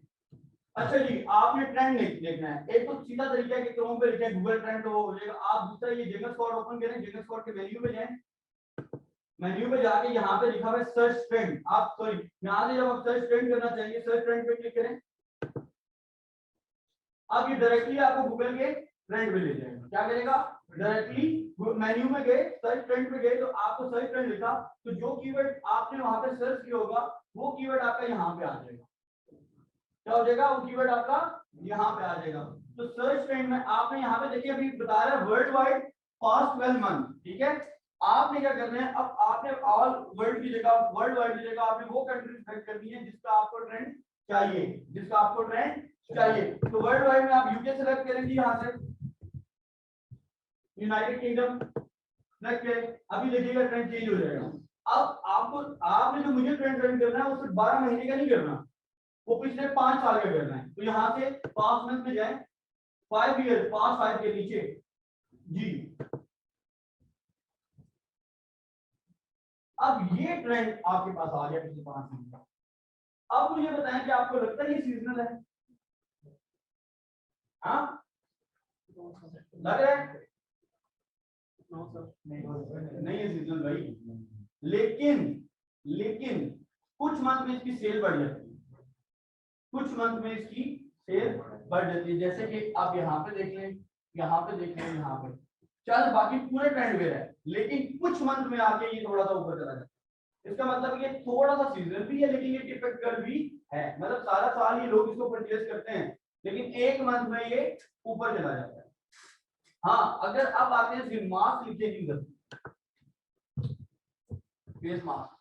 अच्छा जी, आपने ट्रेंड देखना है। एक तो सीधा तरीका है कि क्रोम पे लिखें गूगल ट्रेंड तो वो हो जाएगा। आप दूसरा ये जंगल स्क्वाड ओपन करें, जंगल स्क्वाड के मेन्यू पे जाएं, मेन्यू पे जाके यहाँ पे लिखा हुआ है सर्च ट्रेंड, आप सॉरी यहाँ से जब आप सर्च ट्रेंड करना चाहिए सर्च ट्रेंड पे क्लिक करें, अब ये डायरेक्टली आपको गूगल के ट्रेंड पे ले जाएगा। क्या करेगा, डायरेक्टली मेन्यू में गए सर्च ट्रेंड पे गए तो आपको सर्च ट्रेंड लिखा, तो जो कीवर्ड आपने वहां पे सर्च किया होगा वो कीवर्ड आपका यहाँ पे आ जाएगा। क्या हो जाएगा, वो कीवर्ड आपका यहाँ पे आ जाएगा। तो सर्च ट्रेंड में आपने यहाँ पे देखिए अभी बता रहा है वर्ल्ड वाइड पास्ट 12 मंथ, ठीक है। आपने क्या करना है, अब आपने ऑल वर्ल्ड की जगह वर्ल्ड वाइड की जगह आपने वो कंट्री सेलेक्ट करनी है जिसका आपको ट्रेंड चाहिए, जिसका आपको ट्रेंड चाहिए। तो वर्ल्ड वाइड में आप यूके सेलेक्ट करेंगे, यहाँ से यूनाइटेड किंगडम सेलेक्ट करें। अभी देखिएगा ट्रेंड चेंज हो जाएगा। अब आपको आपने जो मुझे ट्रेंड करना है वो सिर्फ 12 महीने का नहीं करना, वो पिछले 5 साल का करना है। तो यहाँ से 5 मंथ में जाए, 5 ईयर 5 के नीचे जी। अब ये ट्रेंड आपके पास आ गया पिछले 5 मंथ का। अब मुझे बताएं कि आपको लगता है ये सीजनल है? हाँ लग रहा है? नहीं है सीजनल भाई, लेकिन कुछ मंथ में इसकी सेल बढ़ जाती है। कुछ मंथ में इसकी सेल बढ़ जाती है, जैसे कि आप यहाँ पे देख लें, यहाँ पे देख लें, यहाँ पे चल बाकी पूरे ट्रेंड में है, लेकिन कुछ मंथ में आके ये थोड़ा सा ऊपर चला जाता है। इसका मतलब ये थोड़ा सा सीजन भी है, लेकिन ये टिपिकल भी है, मतलब सारा साल ये लोग इसको परचेज करते हैं, लेकिन एक मंथ में ये ऊपर चला जाता है। हाँ, अगर अब आते हैं मास्क लिखे की गलती, फेस मास्क,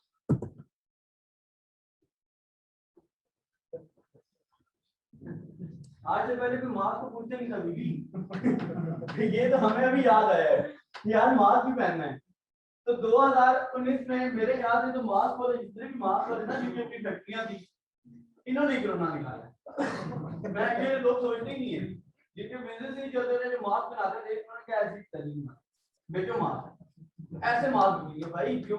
आज से पहले कोई मास्क को पूछते नहीं था बीबी ये तो हमें अभी याद आया है कि यार मास्क भी पहनना है। तो 2019 में मेरे ख्याल से तो मास्क वाले जितने भी मास्क वाले ना जिनकी अपनी फैक्ट्रियां थी, इन्होंने कोरोना निकाला। मैं ये लोग सोचते ही नहीं है, जिनके बिजनेस नहीं चलते थे, जो मास्क बनाते थे, उन्होंने क्या ऐसी तरीके बेचो मास्क, ऐसे मास्क बनेंगे भाई, जो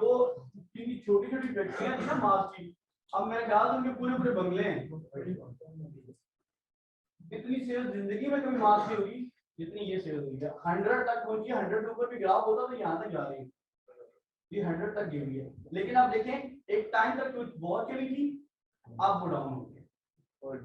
जिनकी छोटी छोटी फैक्ट्रियां थी ना मास्क की, अब मेरे ख्याल से उनके पूरे पूरे बंगले हैं। इतनी सेल जिंदगी में कभी मास्क नहीं हुई जितनी ये सेल हुई है। 100 तक पहुंची, 100 के ऊपर भी ग्राफ होता तो यहाँ तक जा रही है, ये 100 तक गई हुई है। लेकिन आप देखें एक टाइम तक कुछ बहुत चली थी, अब वो डाउन हो गई और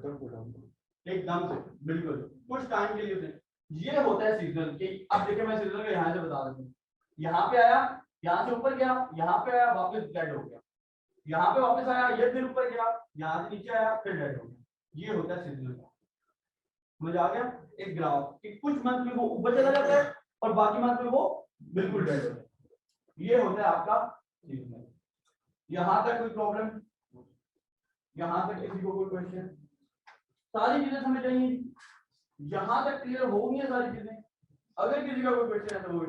एकदम से, बिल्कुल कुछ टाइम के लिए। ये होता है सीजन कि अब देखिए मैं सीजन का यहाँ से बता देता हूँ, यहाँ पे आया, यहाँ से ऊपर गया, यहाँ पे आया, वापस डेड हो गया, यहाँ पे वापस आया, ये फिर ऊपर गया, यहाँ से नीचे आया, फिर डेड हो गया। ये होता है सीजन का। मुझे आ गया एक ग्राफ कि कुछ मंथ में वो ऊपर चला जाता है और बाकी मंथ में वो बिल्कुल डेड हो जाता है। ये होता है आपका सीजन। यहाँ तक कोई प्रॉब्लम, यहाँ तक किसी को कोई क्वेश्चन? सारी चीजें समझ आएंगी, यहाँ तक क्लियर हो गई है सारी चीजें। अगर किसी का कोई क्वेश्चन है तो वो